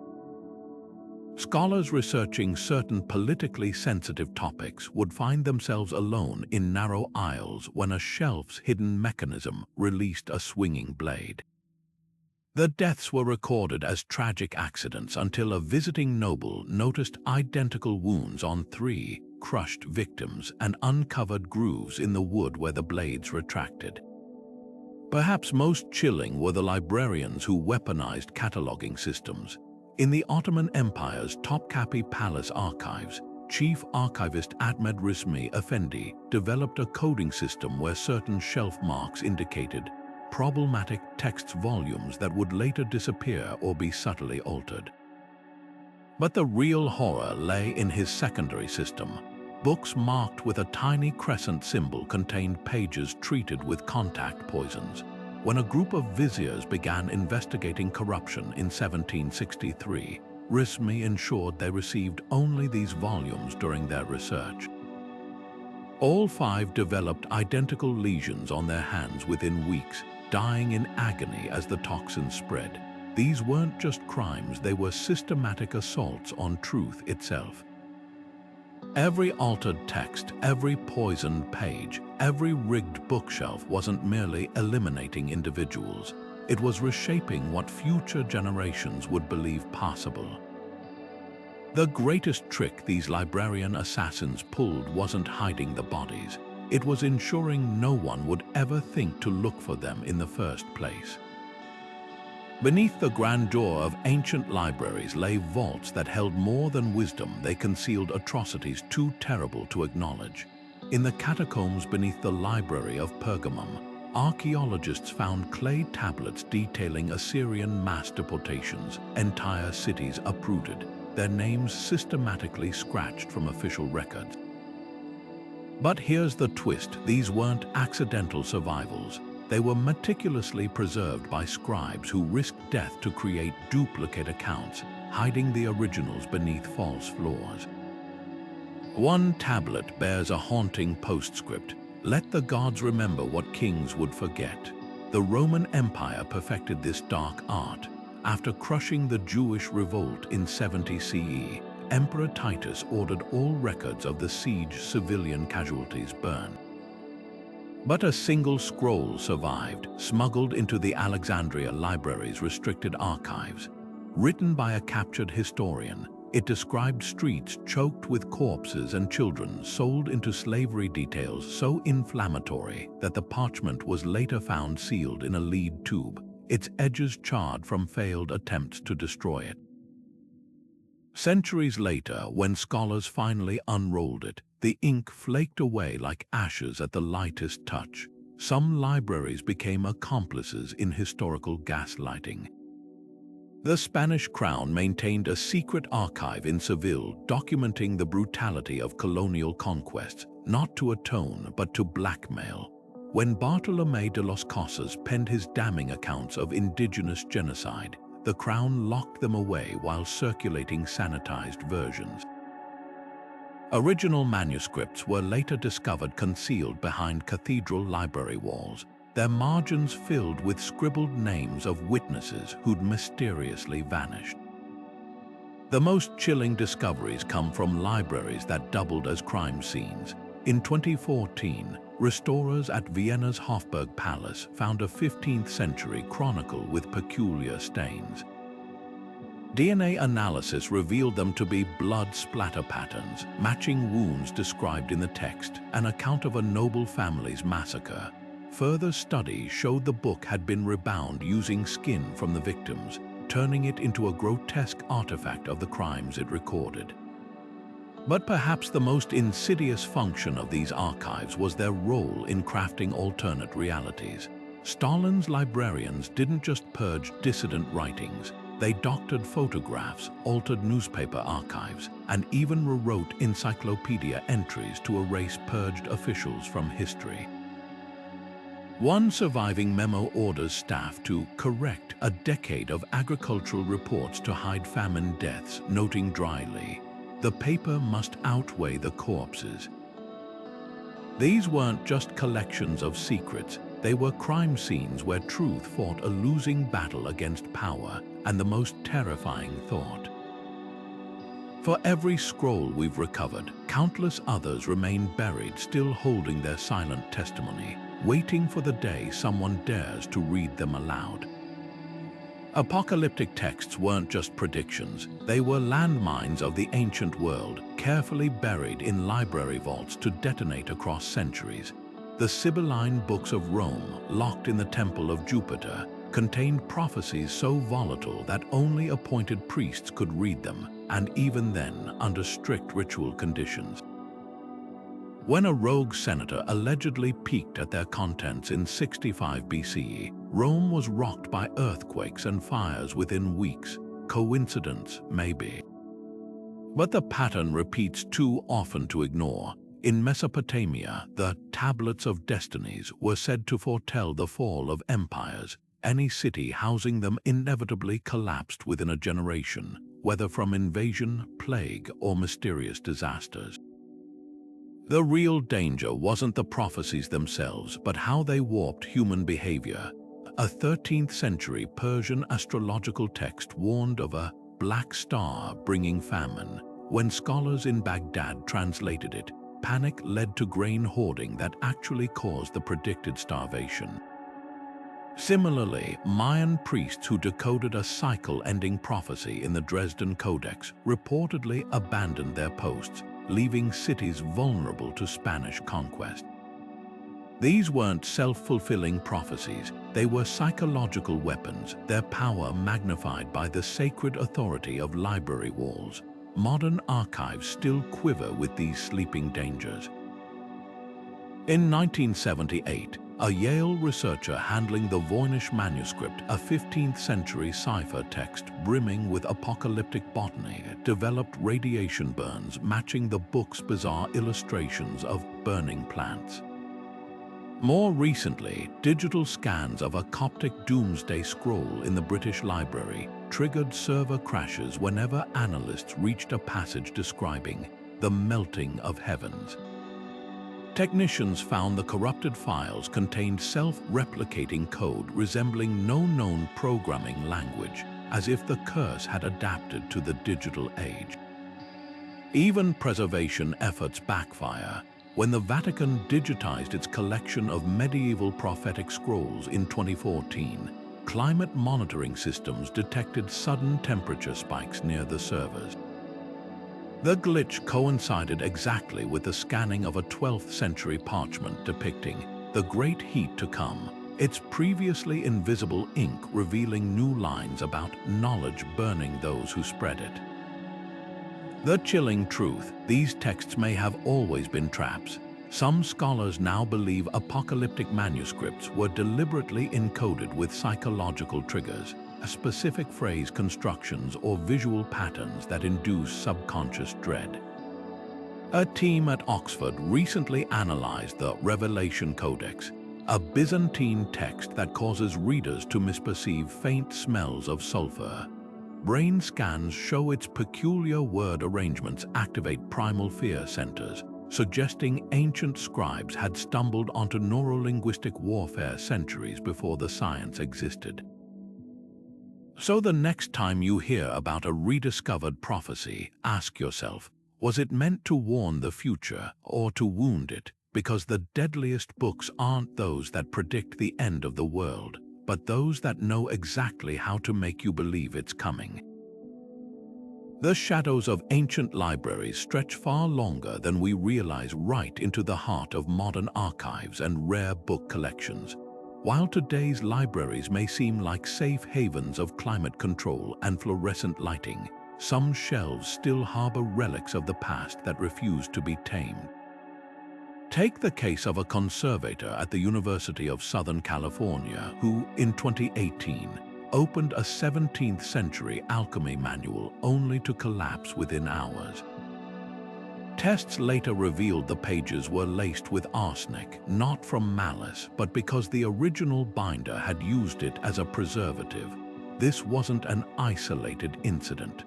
Scholars researching certain politically sensitive topics would find themselves alone in narrow aisles when a shelf's hidden mechanism released a swinging blade. The deaths were recorded as tragic accidents until a visiting noble noticed identical wounds on 3 crushed victims and uncovered grooves in the wood where the blades retracted. Perhaps most chilling were the librarians who weaponized cataloging systems. In the Ottoman Empire's Topkapi Palace archives, Chief Archivist Ahmed Rismi Effendi developed a coding system where certain shelf marks indicated problematic text volumes that would later disappear or be subtly altered. But the real horror lay in his secondary system. Books marked with a tiny crescent symbol contained pages treated with contact poisons. When a group of viziers began investigating corruption in 1763, Rismi ensured they received only these volumes during their research. All 5 developed identical lesions on their hands within weeks, dying in agony as the toxins spread. These weren't just crimes, they were systematic assaults on truth itself. Every altered text, every poisoned page, every rigged bookshelf wasn't merely eliminating individuals. It was reshaping what future generations would believe possible. The greatest trick these librarian assassins pulled wasn't hiding the bodies. It was ensuring no one would ever think to look for them in the first place. Beneath the grandeur of ancient libraries lay vaults that held more than wisdom. They concealed atrocities too terrible to acknowledge. In the catacombs beneath the Library of Pergamum, archaeologists found clay tablets detailing Assyrian mass deportations, entire cities uprooted, their names systematically scratched from official records. But here's the twist: these weren't accidental survivals. They were meticulously preserved by scribes who risked death to create duplicate accounts, hiding the originals beneath false floors. One tablet bears a haunting postscript: "Let the gods remember what kings would forget." The Roman Empire perfected this dark art. After crushing the Jewish revolt in 70 CE, Emperor Titus ordered all records of the siege civilian casualties burned. But a single scroll survived, smuggled into the Alexandria Library's restricted archives. Written by a captured historian, it described streets choked with corpses and children sold into slavery, details so inflammatory that the parchment was later found sealed in a lead tube, its edges charred from failed attempts to destroy it. Centuries later, when scholars finally unrolled it, the ink flaked away like ashes at the lightest touch. Some libraries became accomplices in historical gaslighting. The Spanish crown maintained a secret archive in Seville documenting the brutality of colonial conquests, not to atone but to blackmail. When Bartolomé de las Casas penned his damning accounts of indigenous genocide, the crown locked them away while circulating sanitized versions. Original manuscripts were later discovered concealed behind cathedral library walls, their margins filled with scribbled names of witnesses who'd mysteriously vanished. The most chilling discoveries come from libraries that doubled as crime scenes. In 2014, restorers at Vienna's Hofburg Palace found a 15th century chronicle with peculiar stains. DNA analysis revealed them to be blood splatter patterns, matching wounds described in the text, an account of a noble family's massacre. Further study showed the book had been rebound using skin from the victims, turning it into a grotesque artifact of the crimes it recorded. But perhaps the most insidious function of these archives was their role in crafting alternate realities. Stalin's librarians didn't just purge dissident writings, they doctored photographs, altered newspaper archives, and even rewrote encyclopedia entries to erase purged officials from history. One surviving memo orders staff to correct a decade of agricultural reports to hide famine deaths, noting dryly, "The paper must outweigh the corpses." These weren't just collections of secrets, they were crime scenes where truth fought a losing battle against power and the most terrifying thought. For every scroll we've recovered, countless others remain buried, still holding their silent testimony, waiting for the day someone dares to read them aloud. Apocalyptic texts weren't just predictions, they were landmines of the ancient world, carefully buried in library vaults to detonate across centuries. The Sibylline books of Rome, locked in the Temple of Jupiter, contained prophecies so volatile that only appointed priests could read them, and even then under strict ritual conditions. When a rogue senator allegedly peeked at their contents in 65 BCE, Rome was rocked by earthquakes and fires within weeks. Coincidence, maybe. But the pattern repeats too often to ignore. In Mesopotamia, the Tablets of Destinies were said to foretell the fall of empires. Any city housing them inevitably collapsed within a generation, whether from invasion, plague, or mysterious disasters. The real danger wasn't the prophecies themselves, but how they warped human behavior. A 13th century Persian astrological text warned of a black star bringing famine. When scholars in Baghdad translated it, panic led to grain hoarding that actually caused the predicted starvation. Similarly, Mayan priests who decoded a cycle-ending prophecy in the Dresden Codex reportedly abandoned their posts, leaving cities vulnerable to Spanish conquest. These weren't self-fulfilling prophecies, they were psychological weapons, their power magnified by the sacred authority of library walls. Modern archives still quiver with these sleeping dangers. In 1978, a Yale researcher handling the Voynich manuscript, a 15th century cipher text brimming with apocalyptic botany, developed radiation burns matching the book's bizarre illustrations of burning plants. More recently, digital scans of a Coptic doomsday scroll in the British Library triggered server crashes whenever analysts reached a passage describing the melting of heavens. Technicians found the corrupted files contained self-replicating code resembling no known programming language, as if the curse had adapted to the digital age. Even preservation efforts backfire. When the Vatican digitized its collection of medieval prophetic scrolls in 2014, climate monitoring systems detected sudden temperature spikes near the servers. The glitch coincided exactly with the scanning of a 12th century parchment depicting the great heat to come, its previously invisible ink revealing new lines about knowledge burning those who spread it. The chilling truth, these texts may have always been traps. Some scholars now believe apocalyptic manuscripts were deliberately encoded with psychological triggers, specific phrase constructions or visual patterns that induce subconscious dread. A team at Oxford recently analyzed the Revelation Codex, a Byzantine text that causes readers to misperceive faint smells of sulfur. Brain scans show its peculiar word arrangements activate primal fear centers, suggesting ancient scribes had stumbled onto neurolinguistic warfare centuries before the science existed. So the next time you hear about a rediscovered prophecy, ask yourself, was it meant to warn the future or to wound it? Because the deadliest books aren't those that predict the end of the world, but those that know exactly how to make you believe it's coming. The shadows of ancient libraries stretch far longer than we realize, right into the heart of modern archives and rare book collections. While today's libraries may seem like safe havens of climate control and fluorescent lighting, some shelves still harbor relics of the past that refuse to be tamed. Take the case of a conservator at the University of Southern California who, in 2018, opened a 17th century alchemy manual only to collapse within hours. Tests later revealed the pages were laced with arsenic, not from malice, but because the original binder had used it as a preservative. This wasn't an isolated incident.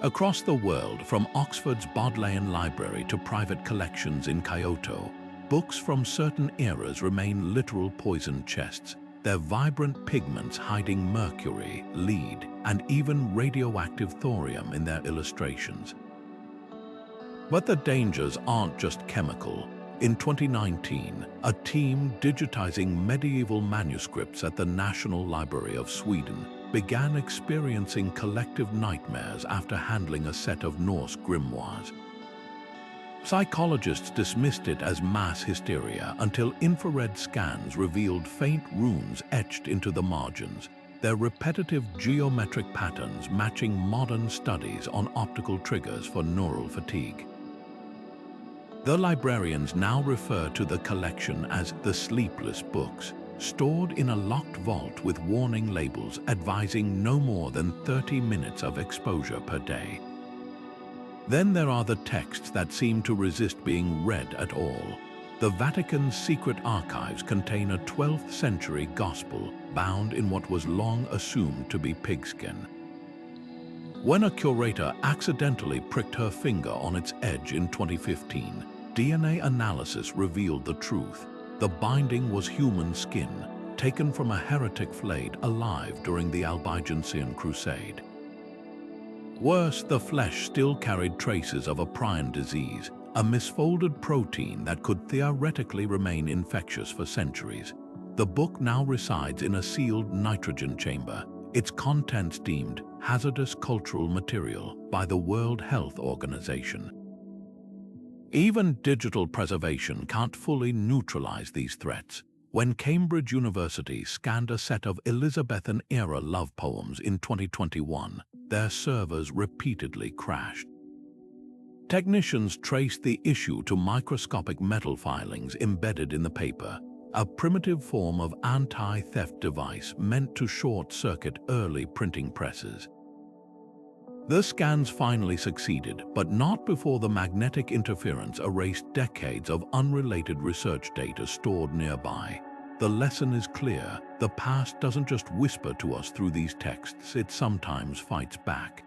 Across the world, from Oxford's Bodleian Library to private collections in Kyoto, books from certain eras remain literal poison chests, their vibrant pigments hiding mercury, lead, and even radioactive thorium in their illustrations. But the dangers aren't just chemical. In 2019, a team digitizing medieval manuscripts at the National Library of Sweden began experiencing collective nightmares after handling a set of Norse grimoires. Psychologists dismissed it as mass hysteria until infrared scans revealed faint runes etched into the margins, their repetitive geometric patterns matching modern studies on optical triggers for neural fatigue. The librarians now refer to the collection as the sleepless books, stored in a locked vault with warning labels advising no more than 30 minutes of exposure per day. Then there are the texts that seem to resist being read at all. The Vatican's secret archives contain a 12th century gospel bound in what was long assumed to be pigskin. When a curator accidentally pricked her finger on its edge in 2015, DNA analysis revealed the truth. The binding was human skin, taken from a heretic flayed alive during the Albigensian Crusade. Worse, the flesh still carried traces of a prion disease, a misfolded protein that could theoretically remain infectious for centuries. The book now resides in a sealed nitrogen chamber, its contents deemed hazardous cultural material by the World Health Organization. Even digital preservation can't fully neutralize these threats. When Cambridge University scanned a set of Elizabethan-era love poems in 2021, their servers repeatedly crashed. Technicians traced the issue to microscopic metal filings embedded in the paper, a primitive form of anti-theft device meant to short-circuit early printing presses. The scans finally succeeded, but not before the magnetic interference erased decades of unrelated research data stored nearby. The lesson is clear: the past doesn't just whisper to us through these texts, it sometimes fights back.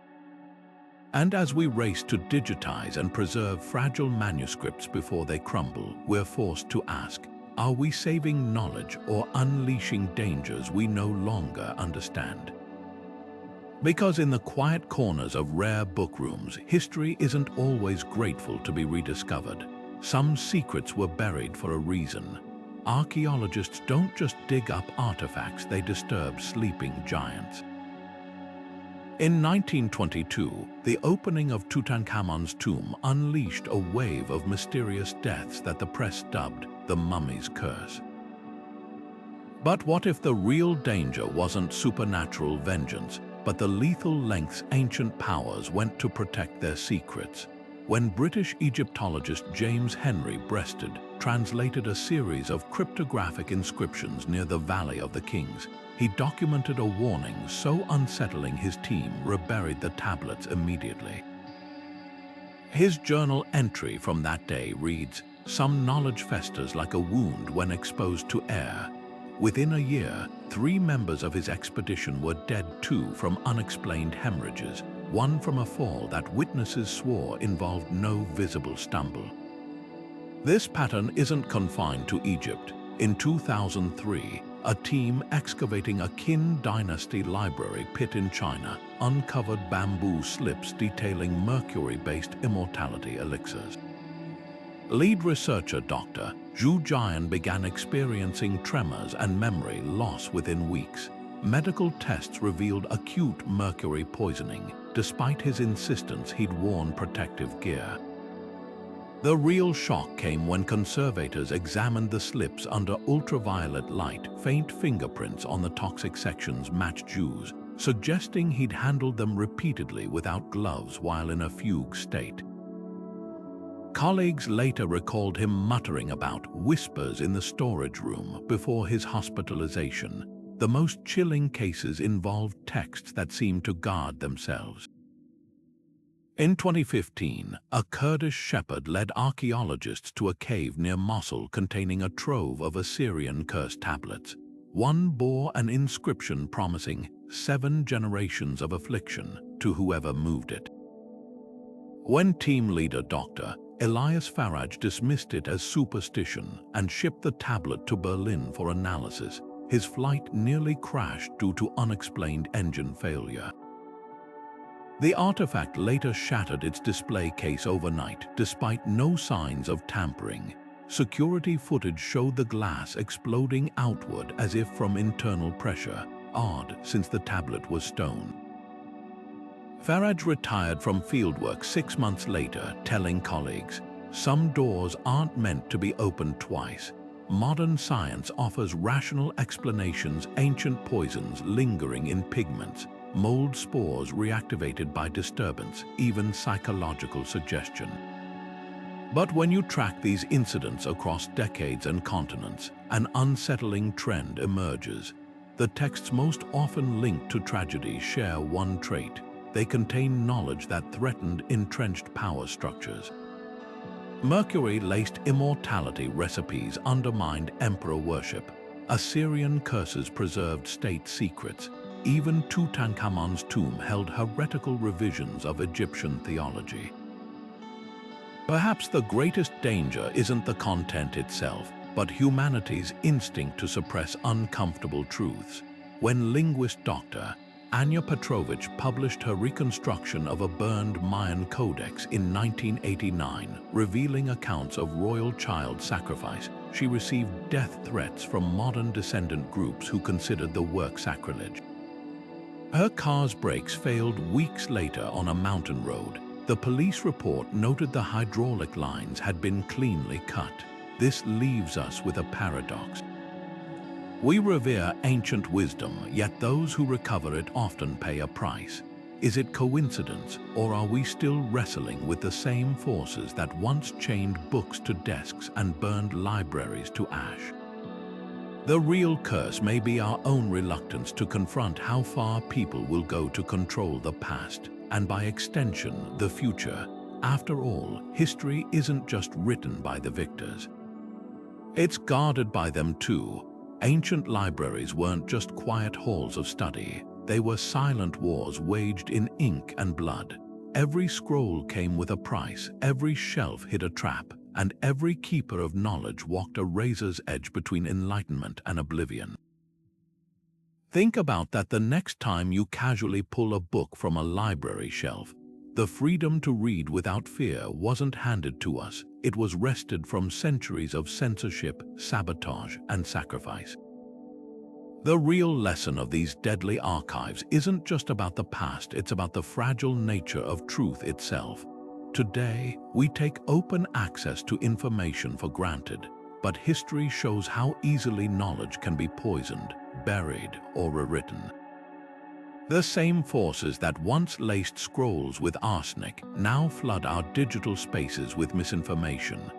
And as we race to digitize and preserve fragile manuscripts before they crumble, we're forced to ask, are we saving knowledge or unleashing dangers we no longer understand? Because in the quiet corners of rare bookrooms, history isn't always grateful to be rediscovered. Some secrets were buried for a reason. Archaeologists don't just dig up artifacts, they disturb sleeping giants. In 1922, the opening of Tutankhamun's tomb unleashed a wave of mysterious deaths that the press dubbed the mummy's curse. But what if the real danger wasn't supernatural vengeance, but the lethal lengths ancient powers went to protect their secrets? When British Egyptologist James Henry Breasted translated a series of cryptographic inscriptions near the Valley of the Kings, he documented a warning so unsettling his team reburied the tablets immediately. His journal entry from that day reads, "Some knowledge festers like a wound when exposed to air." Within a year, 3 members of his expedition were dead too from unexplained hemorrhages, one from a fall that witnesses swore involved no visible stumble. This pattern isn't confined to Egypt. In 2003, a team excavating a Qin dynasty library pit in China uncovered bamboo slips detailing mercury-based immortality elixirs. Lead researcher Dr. Zhu Jian began experiencing tremors and memory loss within weeks. Medical tests revealed acute mercury poisoning, despite his insistence he'd worn protective gear. The real shock came when conservators examined the slips under ultraviolet light. Faint fingerprints on the toxic sections matched Jews, suggesting he'd handled them repeatedly without gloves while in a fugue state. Colleagues later recalled him muttering about whispers in the storage room before his hospitalization. The most chilling cases involved texts that seemed to guard themselves. In 2015, a Kurdish shepherd led archaeologists to a cave near Mosul containing a trove of Assyrian curse tablets. One bore an inscription promising 7 generations of affliction to whoever moved it. When team leader Dr. Elias Faraj dismissed it as superstition and shipped the tablet to Berlin for analysis, his flight nearly crashed due to unexplained engine failure. The artifact later shattered its display case overnight, despite no signs of tampering. Security footage showed the glass exploding outward as if from internal pressure, odd since the tablet was stone. Faraj retired from fieldwork 6 months later, telling colleagues, "Some doors aren't meant to be opened twice. Modern science offers rational explanations, ancient poisons lingering in pigments, mold spores reactivated by disturbance, even psychological suggestion." But when you track these incidents across decades and continents, an unsettling trend emerges. The texts most often linked to tragedy share one trait: they contain knowledge that threatened entrenched power structures. Mercury-laced immortality recipes undermined emperor worship. Assyrian curses preserved state secrets. Even Tutankhamun's tomb held heretical revisions of Egyptian theology. Perhaps the greatest danger isn't the content itself, but humanity's instinct to suppress uncomfortable truths. When linguist Dr. Anya Petrovich published her reconstruction of a burned Mayan codex in 1989, revealing accounts of royal child sacrifice, she received death threats from modern descendant groups who considered the work sacrilege. Her car's brakes failed weeks later on a mountain road. The police report noted the hydraulic lines had been cleanly cut. This leaves us with a paradox. We revere ancient wisdom, yet those who recover it often pay a price. Is it coincidence, or are we still wrestling with the same forces that once chained books to desks and burned libraries to ash? The real curse may be our own reluctance to confront how far people will go to control the past, and by extension, the future. After all, history isn't just written by the victors. It's guarded by them too. Ancient libraries weren't just quiet halls of study. They were silent wars waged in ink and blood. Every scroll came with a price, every shelf hid a trap, and every keeper of knowledge walked a razor's edge between enlightenment and oblivion. Think about that the next time you casually pull a book from a library shelf. The freedom to read without fear wasn't handed to us. It was wrested from centuries of censorship, sabotage, and sacrifice. The real lesson of these deadly archives isn't just about the past, it's about the fragile nature of truth itself. Today, we take open access to information for granted, but history shows how easily knowledge can be poisoned, buried, or rewritten. The same forces that once laced scrolls with arsenic now flood our digital spaces with misinformation.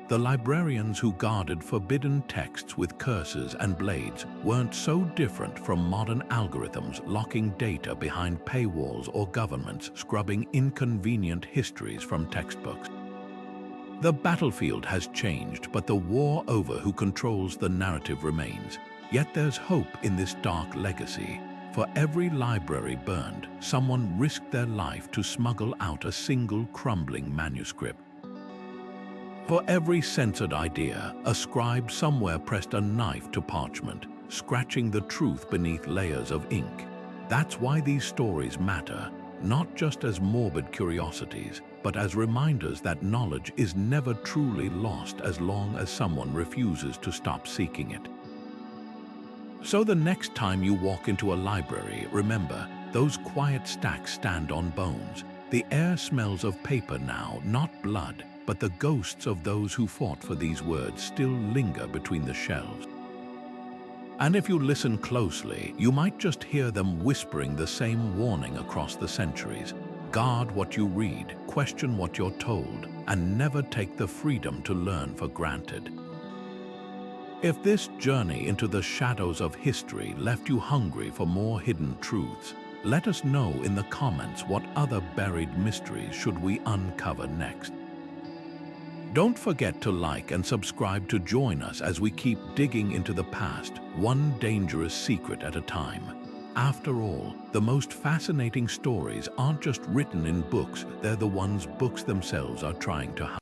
The librarians who guarded forbidden texts with curses and blades weren't so different from modern algorithms locking data behind paywalls or governments scrubbing inconvenient histories from textbooks. The battlefield has changed, but the war over who controls the narrative remains. Yet there's hope in this dark legacy. For every library burned, someone risked their life to smuggle out a single crumbling manuscript. For every censored idea, a scribe somewhere pressed a knife to parchment, scratching the truth beneath layers of ink. That's why these stories matter, not just as morbid curiosities, but as reminders that knowledge is never truly lost as long as someone refuses to stop seeking it. So the next time you walk into a library, remember, those quiet stacks stand on bones. The air smells of paper now, not blood. but the ghosts of those who fought for these words still linger between the shelves. And if you listen closely, you might just hear them whispering the same warning across the centuries. Guard what you read, question what you're told, and never take the freedom to learn for granted. If this journey into the shadows of history left you hungry for more hidden truths, let us know in the comments what other buried mysteries should we uncover next. Don't forget to like and subscribe to join us as we keep digging into the past, one dangerous secret at a time. After all, the most fascinating stories aren't just written in books, they're the ones books themselves are trying to hide.